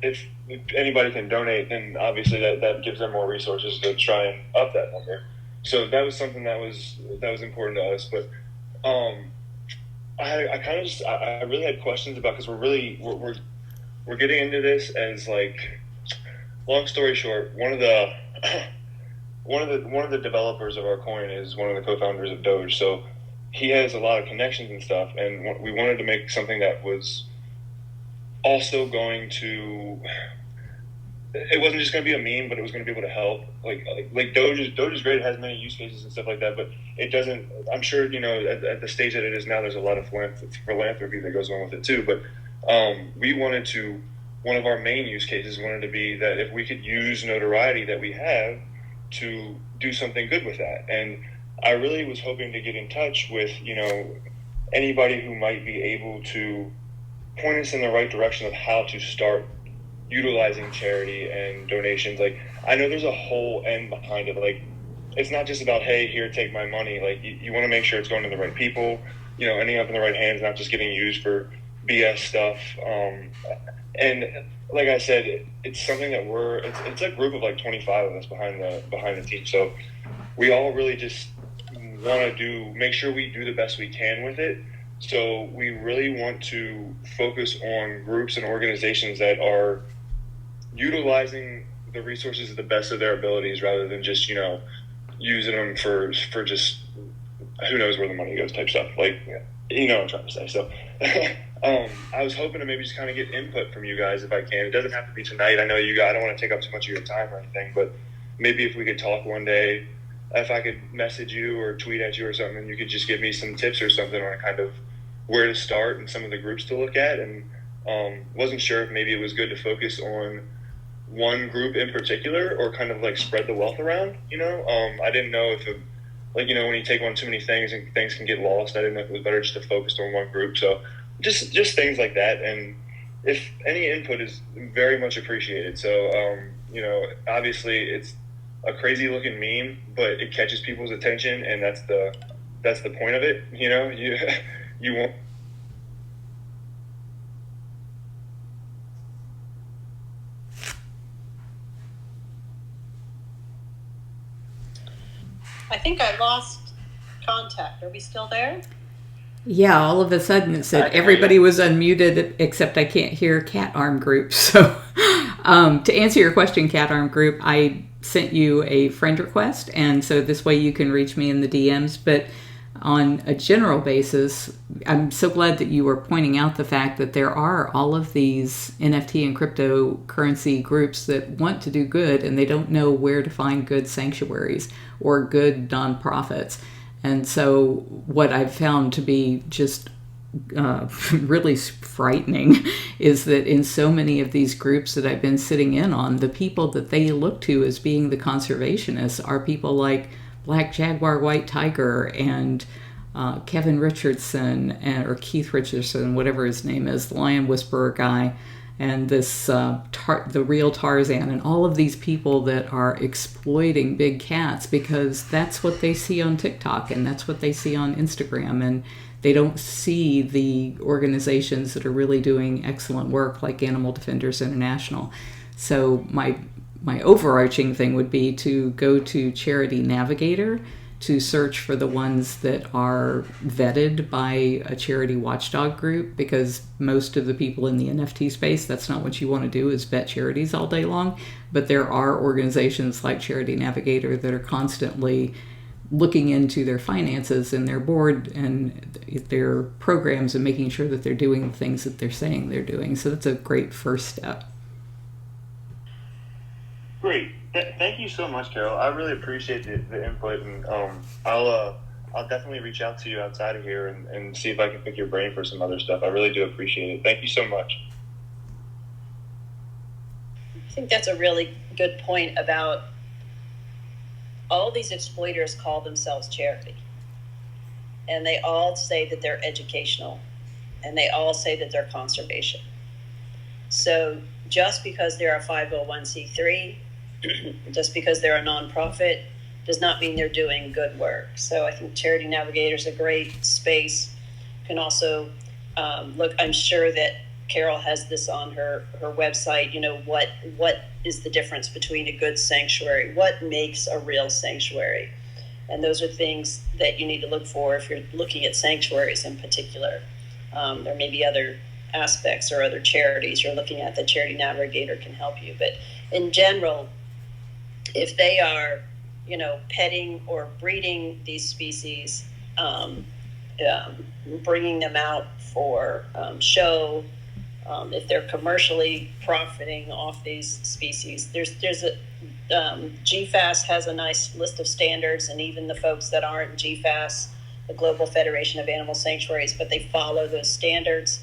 if anybody can donate, then obviously that gives them more resources to try and up that number. So that was something that was important to us. But I really had questions about, because we're getting into this as long story short, one of the developers of our coin is one of the co-founders of Doge, so he has a lot of connections and stuff, and we wanted to make something that was also going to, it wasn't just going to be a meme, but it was going to be able to help. Like Doge is great. It has many use cases and stuff like that, but it doesn't, I'm sure, at the stage that it is now, there's a lot of philanthropy that goes on with it too. But one of our main use cases wanted to be that if we could use notoriety that we have to do something good with that. And I really was hoping to get in touch with, anybody who might be able to point us in the right direction of how to start utilizing charity and donations. Like, I know there's a whole end behind it. Like, it's not just about, hey, here, take my money. Like, you want to make sure it's going to the right people, ending up in the right hands, not just getting used for BS stuff. And like I said, it's something that it's a group of like 25 of us behind the team. So we all really just want to make sure we do the best we can with it. So we really want to focus on groups and organizations that are utilizing the resources to the best of their abilities, rather than just, using them for just who knows where the money goes type stuff. Like, what I'm trying to say. So I was hoping to maybe just kind of get input from you guys if I can. It doesn't have to be tonight. I know you guys, I don't want to take up too much of your time or anything, but maybe if we could talk one day, if I could message you or tweet at you or something, and you could just give me some tips or something on kind of where to start and some of the groups to look at. And wasn't sure if maybe it was good to focus on one group in particular, or kind of like spread the wealth around, I didn't know if it, like, when you take on too many things and things can get lost, I didn't know if it was better just to focus on one group. So just things like that. And if any input is very much appreciated. So, obviously it's a crazy looking meme, but it catches people's attention, and that's the point of it. You won't. I think I lost contact. Are we still there? Yeah, all of a sudden it said everybody was unmuted except I can't hear Cat Arm Group. So to answer your question, Cat Arm Group, I sent you a friend request, and so this way you can reach me in the DMs. But on a general basis, I'm so glad that you were pointing out the fact that there are all of these NFT and cryptocurrency groups that want to do good, and they don't know where to find good sanctuaries or good nonprofits. And so what I've found to be just really frightening is that in so many of these groups that I've been sitting in on, the people that they look to as being the conservationists are people like Black Jaguar White Tiger and Kevin Richardson, or Keith Richardson, whatever his name is, the Lion Whisperer guy, and this the real Tarzan, and all of these people that are exploiting big cats because that's what they see on TikTok and that's what they see on Instagram, and they don't see the organizations that are really doing excellent work like Animal Defenders International. So my overarching thing would be to go to Charity Navigator to search for the ones that are vetted by a charity watchdog group, because most of the people in the NFT space, that's not what you want to do, is vet charities all day long. But there are organizations like Charity Navigator that are constantly looking into their finances and their board and their programs and making sure that they're doing the things that they're saying they're doing. So that's a great first step. Great. Thank you so much, Carol. I really appreciate the input, and I'll definitely reach out to you outside of here and see if I can pick your brain for some other stuff. I really do appreciate it. Thank you so much. I think that's a really good point about all these exploiters call themselves charity. And they all say that they're educational, and they all say that they're conservation. So just because they're a 501c3, just because they're a nonprofit, does not mean they're doing good work. So I think Charity Navigator is a great space. You can also look, I'm sure that Carol has this on her website, what is the difference between a good sanctuary? What makes a real sanctuary? And those are things that you need to look for if you're looking at sanctuaries in particular. There may be other aspects or other charities you're looking at that Charity Navigator can help you. But in general, if they are, petting or breeding these species, bringing them out for show, if they're commercially profiting off these species, there's a GFAS has a nice list of standards, and even the folks that aren't GFAS, the Global Federation of Animal Sanctuaries, but they follow those standards.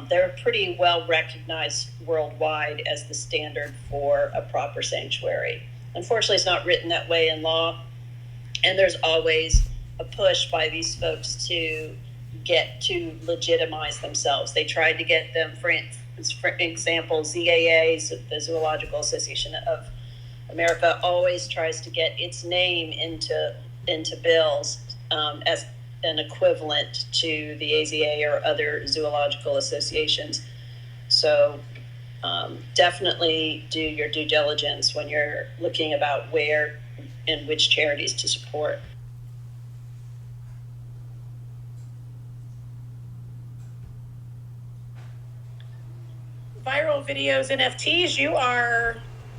They're pretty well recognized worldwide as the standard for a proper sanctuary. Unfortunately, it's not written that way in law. And there's always a push by these folks to get to legitimize themselves. They tried to get them, for example, ZAA, the Zoological Association of America, always tries to get its name into bills as an equivalent to the AZA or other zoological associations. So definitely do your due diligence when you're looking about where and which charities to support. Viral videos, NFTs, you are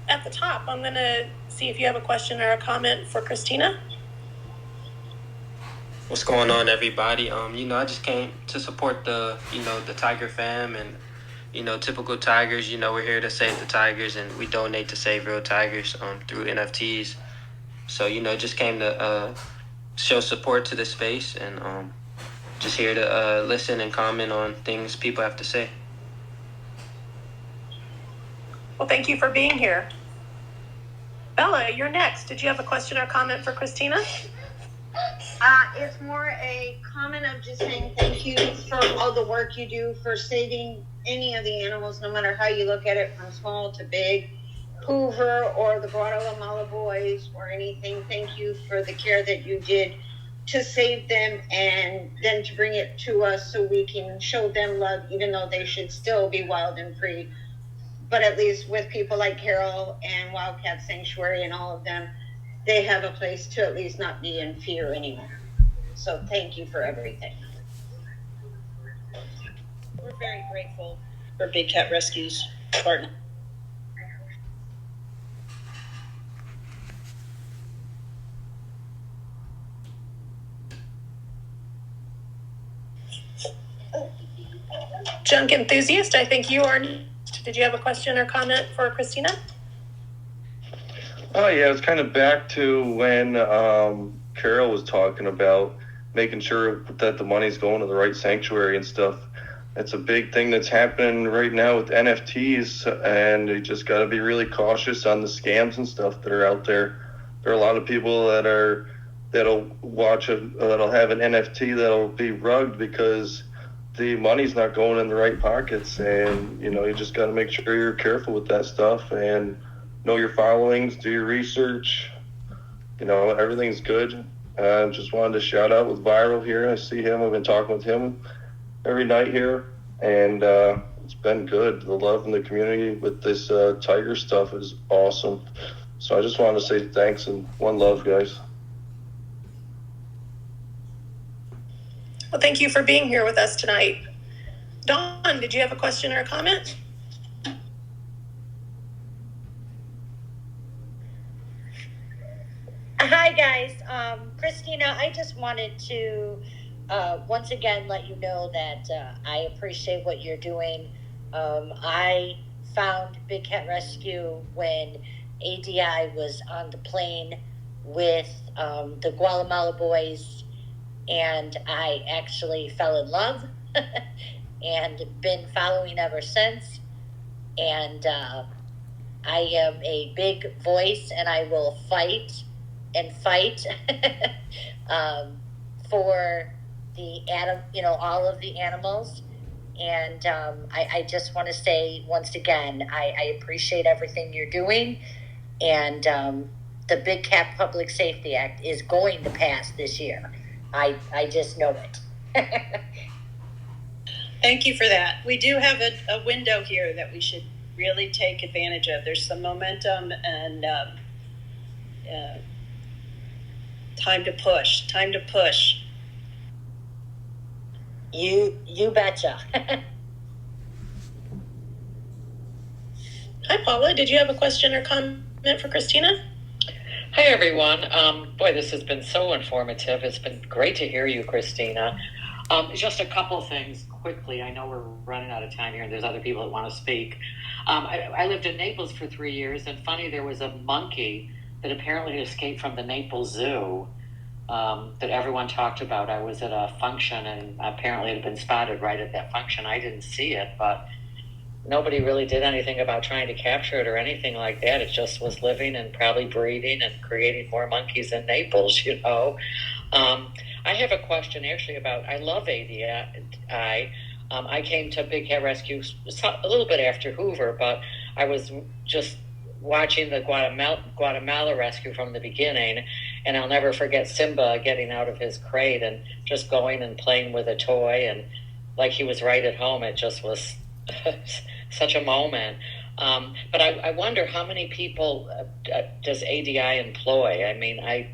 at the top. I'm going to see if you have a question or a comment for Christina. What's going on, everybody? I just came to support the Tiger fam and, typical Tigers. We're here to save the Tigers, and we donate to Save Real Tigers through NFTs. So, just came to show support to this space, and just here to listen and comment on things people have to say. Well, thank you for being here. Bella, you're next. Did you have a question or comment for Christina? It's more a comment of just saying thank you for all the work you do for saving any of the animals, no matter how you look at it, from small to big. Hoover or the Guatemala boys or anything. Thank you for the care that you did to save them and then to bring it to us so we can show them love, even though they should still be wild and free. But at least with people like Carol and Wildcat Sanctuary and all of them, they have a place to at least not be in fear anymore. So thank you for everything. We're very grateful for Big Cat Rescue's partner. Junk enthusiast, I think you are. Did you have a question or comment for Christina? Oh, yeah, it's kind of back to when Carol was talking about making sure that the money's going to the right sanctuary and stuff. It's a big thing that's happening right now with NFTs, and you just got to be really cautious on the scams and stuff that are out there. There are a lot of people that'll have an NFT that'll be rugged because the money's not going in the right pockets, and you just got to make sure you're careful with that stuff and know your followings, do your research. Everything's good. Just wanted to shout out with Viral here. I see him. I've been talking with him every night here, and it's been good. The love in the community with this tiger stuff is awesome. So I just wanted to say thanks and one love, guys. Well, thank you for being here with us tonight. Dawn, did you have a question or a comment? Hi, guys. Christina, I just wanted to once again let you know that I appreciate what you're doing. I found Big Cat Rescue when ADI was on the plane with the Guatemala boys, and I actually fell in love and been following ever since. And I am a big voice, and I will fight and fight for all of the animals. And I just want to say once again, I appreciate everything you're doing. And the Big Cat Public Safety Act is going to pass this year. I just know it. Thank you for that. We do have a window here that we should really take advantage of. There's some momentum and time to push. You betcha. Hi, Paula. Did you have a question or comment for Christina? Hi, everyone. Boy, this has been so informative. It's been great to hear you, Christina. Just a couple things quickly. I know we're running out of time here, and there's other people that want to speak. I lived in Naples for 3 years, and funny, there was a monkey that apparently escaped from the Naples Zoo that everyone talked about. I was at a function, and apparently it had been spotted right at that function. I didn't see it, but nobody really did anything about trying to capture it or anything like that. It just was living and probably breeding and creating more monkeys in Naples, you know. I have a question actually about, I love ADI. I came to Big Cat Rescue a little bit after Hoover, but I was just watching the Guatemala rescue from the beginning, and I'll never forget Simba getting out of his crate and just going and playing with a toy, and like he was right at home. It just was such a moment. But I wonder how many people does ADI employ? I mean, I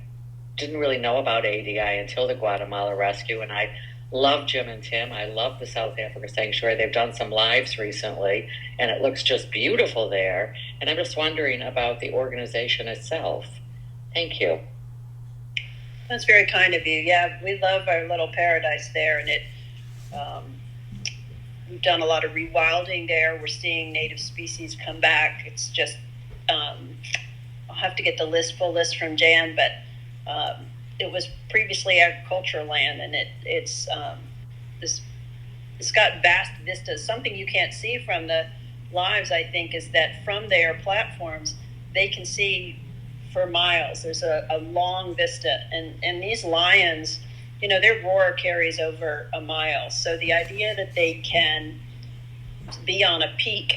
didn't really know about ADI until the Guatemala rescue, and I love Jim and Tim. I love the South Africa Sanctuary. They've done some lives recently, and it looks just beautiful there. And I'm just wondering about the organization itself. Thank you. That's very kind of you. Yeah, we love our little paradise there, and we've done a lot of rewilding there. We're seeing native species come back. It's just, I'll have to get the full list from Jan, but it was previously agricultural land, and it's got vast vistas. Something you can't see from the lives, I think, is that from their platforms, they can see for miles. There's a long vista, and these lions, you know, their roar carries over a mile. So the idea that they can be on a peak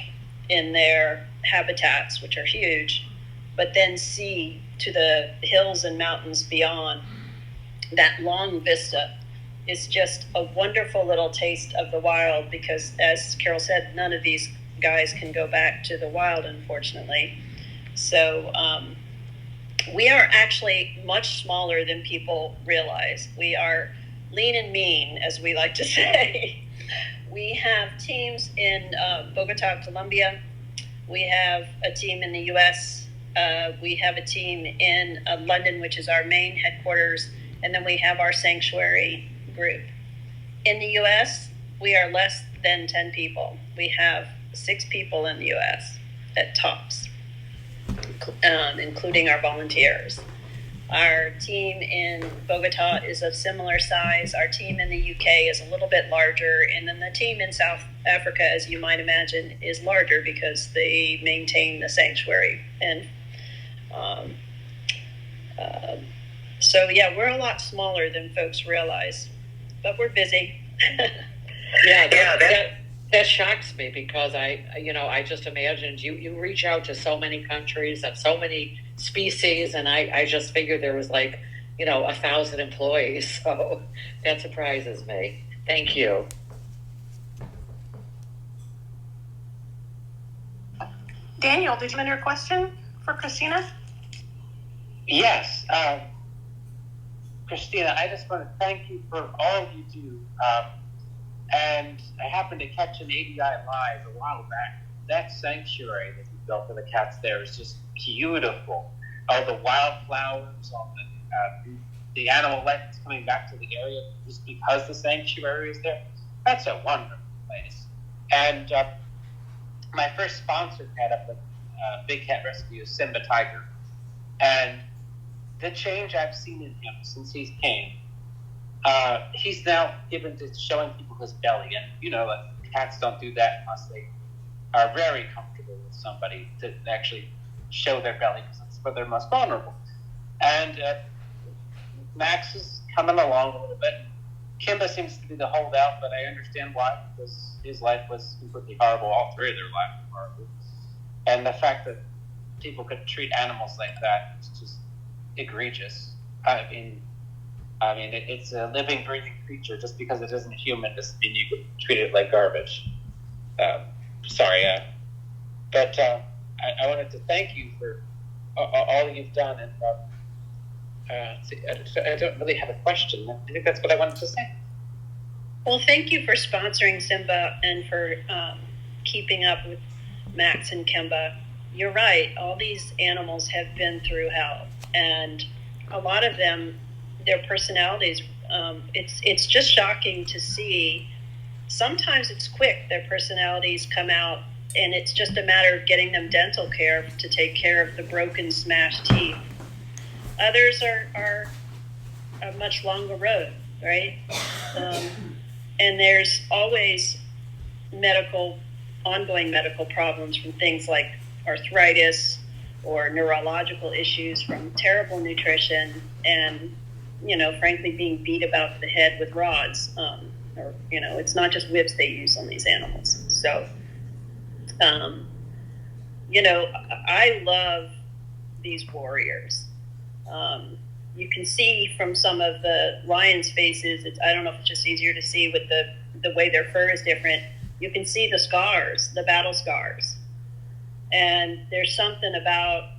in their habitats, which are huge, but then see to the hills and mountains beyond, that long vista is just a wonderful little taste of the wild, because as Carol said, none of these guys can go back to the wild, unfortunately. So we are actually much smaller than people realize. We are lean and mean, as we like to say. We have teams in Bogota, Colombia. We have a team in the US. We have a team in London, which is our main headquarters. And then we have our sanctuary group. In the US, we are less than 10 people. We have 6 people in the US at tops, including our volunteers. Our team in Bogota is of similar size. Our team in the UK is a little bit larger. And then the team in South Africa, as you might imagine, is larger because they maintain the sanctuary. And so, yeah, we're a lot smaller than folks realize, but we're busy. That shocks me, because I just imagined you reach out to so many countries and so many species, and I just figured there was 1,000 employees. So that surprises me. Thank you. Daniel, did you have a question for Christina? Yes. Christina, I just want to thank you for all you do. And I happened to catch an ADI live a while back. That sanctuary that you built for the cats there is just beautiful. All the wildflowers, all the animal life that's coming back to the area just because the sanctuary is there. That's a wonderful place. And my first sponsor cat up at Big Cat Rescue is Simba Tiger. And the change I've seen in him since he's came, he's now given to showing people his belly. And, cats don't do that unless they are very comfortable with somebody to actually show their belly, because that's where they're most vulnerable. And Max is coming along a little bit. Kimba seems to be the holdout, but I understand why, because his life was completely horrible. All 3 of their lives were horrible. And the fact that people could treat animals like that is just egregious. I mean, it's a living, breathing creature. Just because it isn't human doesn't mean you could treat it like garbage. But I wanted to thank you for all you've done. And I don't really have a question. I think that's what I wanted to say. Well, thank you for sponsoring Simba and for keeping up with Max and Kimba. You're right. All these animals have been through hell, and a lot of them, their personalities, it's just shocking to see. Sometimes it's quick. Their personalities come out, and it's just a matter of getting them dental care to take care of the broken, smashed teeth. Others are a much longer road, right? And there's always medical ongoing medical problems from things like arthritis or neurological issues from terrible nutrition and, frankly, being beat about the head with rods. It's not just whips they use on these animals. So, I love these warriors. You can see from some of the lions' faces, I don't know if it's just easier to see with the way their fur is different. You can see the scars, the battle scars. And there's something about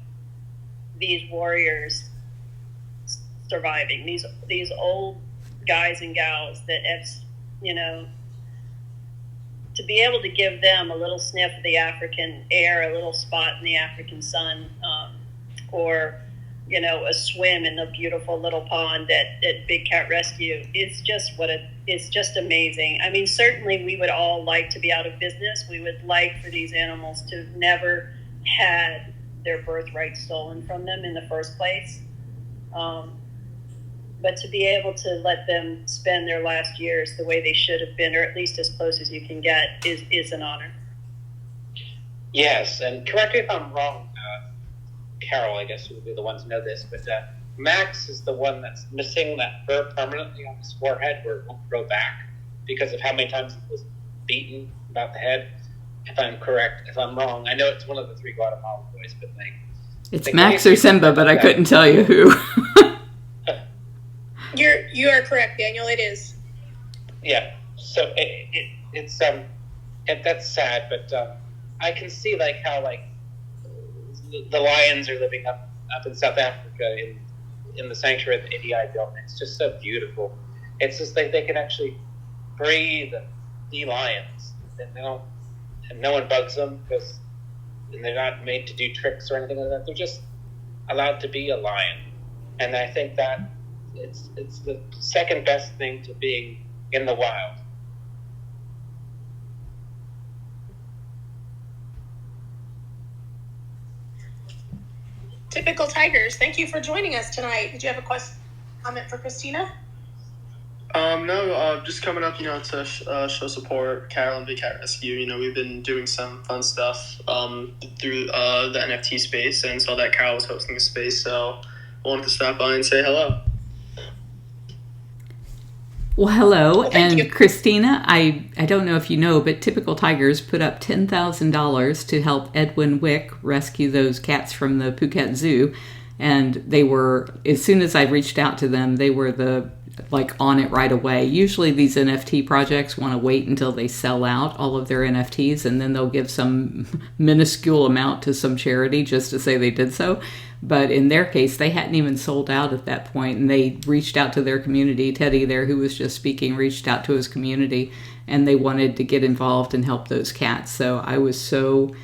these warriors surviving, these old guys and gals that to be able to give them a little sniff of the African air, a little spot in the African sun, or a swim in the beautiful little pond at Big Cat Rescue, it's just amazing. I mean, certainly we would all like to be out of business. We would like for these animals to have never had their birthright stolen from them in the first place. But to be able to let them spend their last years the way they should have been, or at least as close as you can get, is an honor. Yes, and correct me if I'm wrong, Carol, I guess you would be the one to know this, but Max is the one that's missing that fur permanently on his forehead where it won't grow back because of how many times he was beaten about the head. If I'm correct, if I'm wrong, I know it's one of the 3 Guatemalan boys, but it's Max or Simba, but I couldn't tell you who. You are correct, Daniel. It is. Yeah. So it's that's sad, but I can see how the lions are living up in South Africa in the sanctuary that ADI built. It's just so beautiful. It's just like they can actually breathe and be lions, and no one bugs them because they're not made to do tricks or anything like that. They're just allowed to be a lion, and I think that it's the second best thing to being in the wild. Typical Tigers, thank you for joining us tonight. Did you have a comment for Christina? No, just coming up, to show support, Carol and Big Cat Rescue. We've been doing some fun stuff through the NFT space, and saw that Carol was hosting the space, so I wanted to stop by and say hello. Well, hello, thank you. Christina, I don't know if you know, but Typical Tigers put up $10,000 to help Edwin Wick rescue those cats from the Phuket Zoo, and they were, as soon as I reached out to them, they were on it right away. Usually these NFT projects want to wait until they sell out all of their NFTs, and then they'll give some minuscule amount to some charity just to say they did so. But in their case, they hadn't even sold out at that point, and they reached out to their community. Teddy there, who was just speaking, reached out to his community, and they wanted to get involved and help those cats. So I was so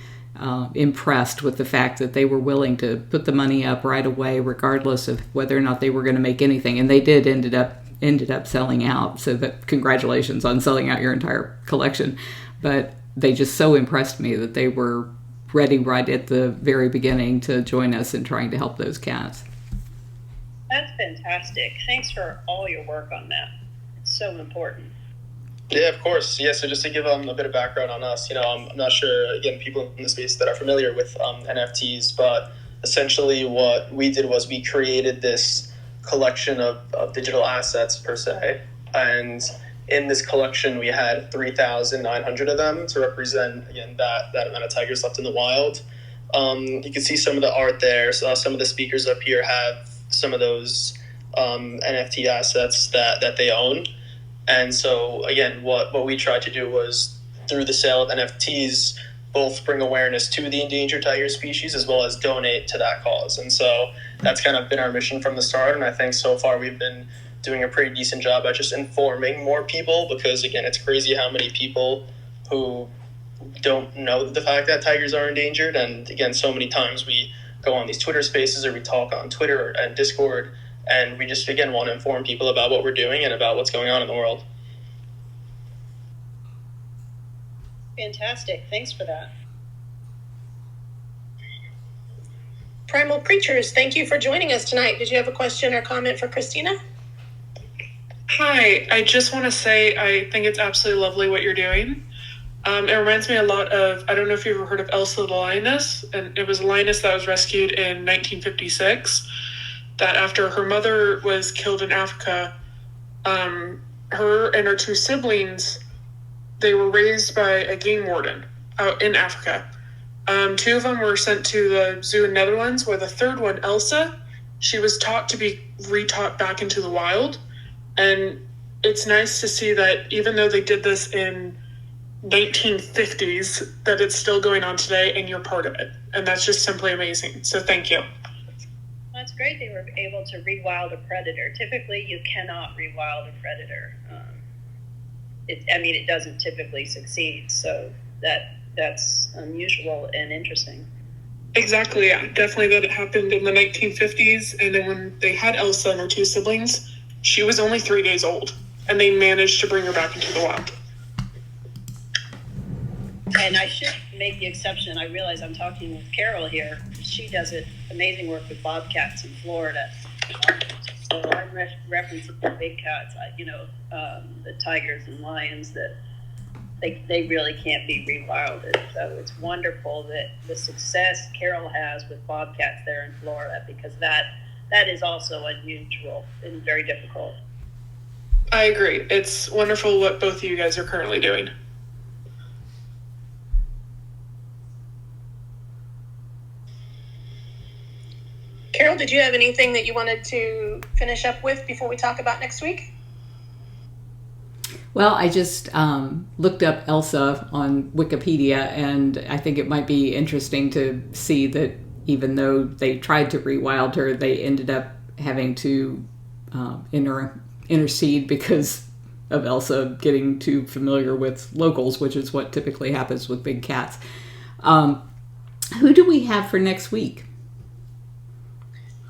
impressed with the fact that they were willing to put the money up right away, regardless of whether or not they were going to make anything. And they did ended up selling out. So that congratulations on selling out your entire collection. But they just so impressed me that they were ready right at the very beginning to join us in trying to help those cats. That's fantastic. Thanks for all your work on that. It's so important. Yeah, of course. Yeah, so just to give a bit of background on us, I'm not sure, again, people in the space that are familiar with NFTs, but essentially what we did was we created this collection of digital assets, per se, and in this collection we had 3,900 of them to represent, again, that amount of tigers left in the wild. You can see some of the art there. So some of the speakers up here have some of those NFT assets that they own. And so, again, what we tried to do was, through the sale of NFTs, both bring awareness to the endangered tiger species as well as donate to that cause. And so that's kind of been our mission from the start. And I think so far we've been doing a pretty decent job at just informing more people, because, again, it's crazy how many people who don't know the fact that tigers are endangered. And, again, so many times we go on these Twitter spaces or we talk on Twitter and Discord, and we just, again, want to inform people about what we're doing and about what's going on in the world. Fantastic. Thanks for that. Primal Preachers, thank you for joining us tonight. Did you have a question or comment for Christina? Hi, I just want to say I think it's absolutely lovely what you're doing. It reminds me a lot of, I don't know if you've ever heard of Elsa the Lioness, and it was a lioness that was rescued in 1956, that after her mother was killed in Africa, her and her two siblings, they were raised by a game warden out in Africa. Two of them were sent to the zoo in Netherlands, where the third one, Elsa, she was taught to be retaught back into the wild. And it's nice to see that even though they did this in 1950s, that it's still going on today and you're part of it. And that's just simply amazing. So thank you. That's great they were able to rewild a predator. Typically, you cannot rewild a predator. It doesn't typically succeed, so that's unusual and interesting. Exactly, yeah. Definitely that it happened in the 1950s, and then when they had Elsa and her two siblings, she was only 3 days old, and they managed to bring her back into the wild. And I should make the exception. I realize I'm talking with Carol here. She does amazing work with bobcats in Florida. So I'm referencing the big cats, the tigers and lions that they really can't be rewilded. So it's wonderful that the success Carol has with bobcats there in Florida, because that is also unusual and very difficult. I agree. It's wonderful what both of you guys are currently doing. Carol, did you have anything that you wanted to finish up with before we talk about next week? Well, I just looked up Elsa on Wikipedia, and I think it might be interesting to see that even though they tried to rewild her, they ended up having to intercede because of Elsa getting too familiar with locals, which is what typically happens with big cats. Who do we have for next week?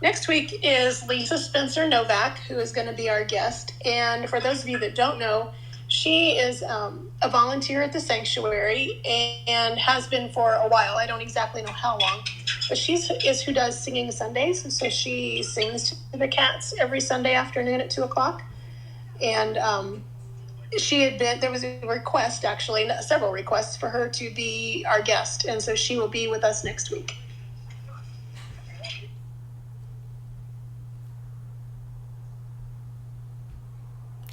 Next week is Lisa Spencer Novak, who is going to be our guest. And for those of you that don't know, she is a volunteer at the sanctuary and has been for a while. I don't exactly know how long, but she is who does Singing Sundays. So she sings to the cats every Sunday afternoon at 2:00. And there was a request, actually, several requests for her to be our guest. And so she will be with us next week.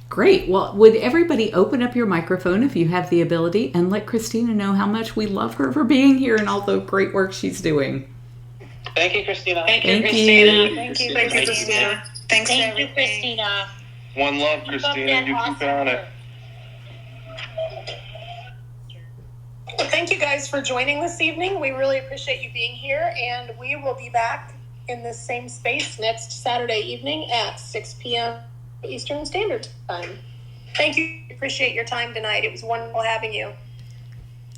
Great. Well, would everybody open up your microphone if you have the ability and let Christina know how much we love her for being here and all the great work she's doing. Thank you, Christina. Thank you, Christina. Thank you, Christina. Thank you, Christina. One love, Christina. You keep on it. Well, thank you guys for joining this evening. We really appreciate you being here, and we will be back in this same space next Saturday evening at 6 p.m. Eastern Standard Time. Thank you. Appreciate your time tonight. It was wonderful having you.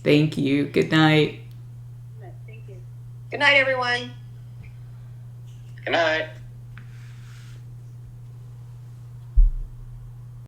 Thank you. Good night. Thank you. Good night, everyone. Good night.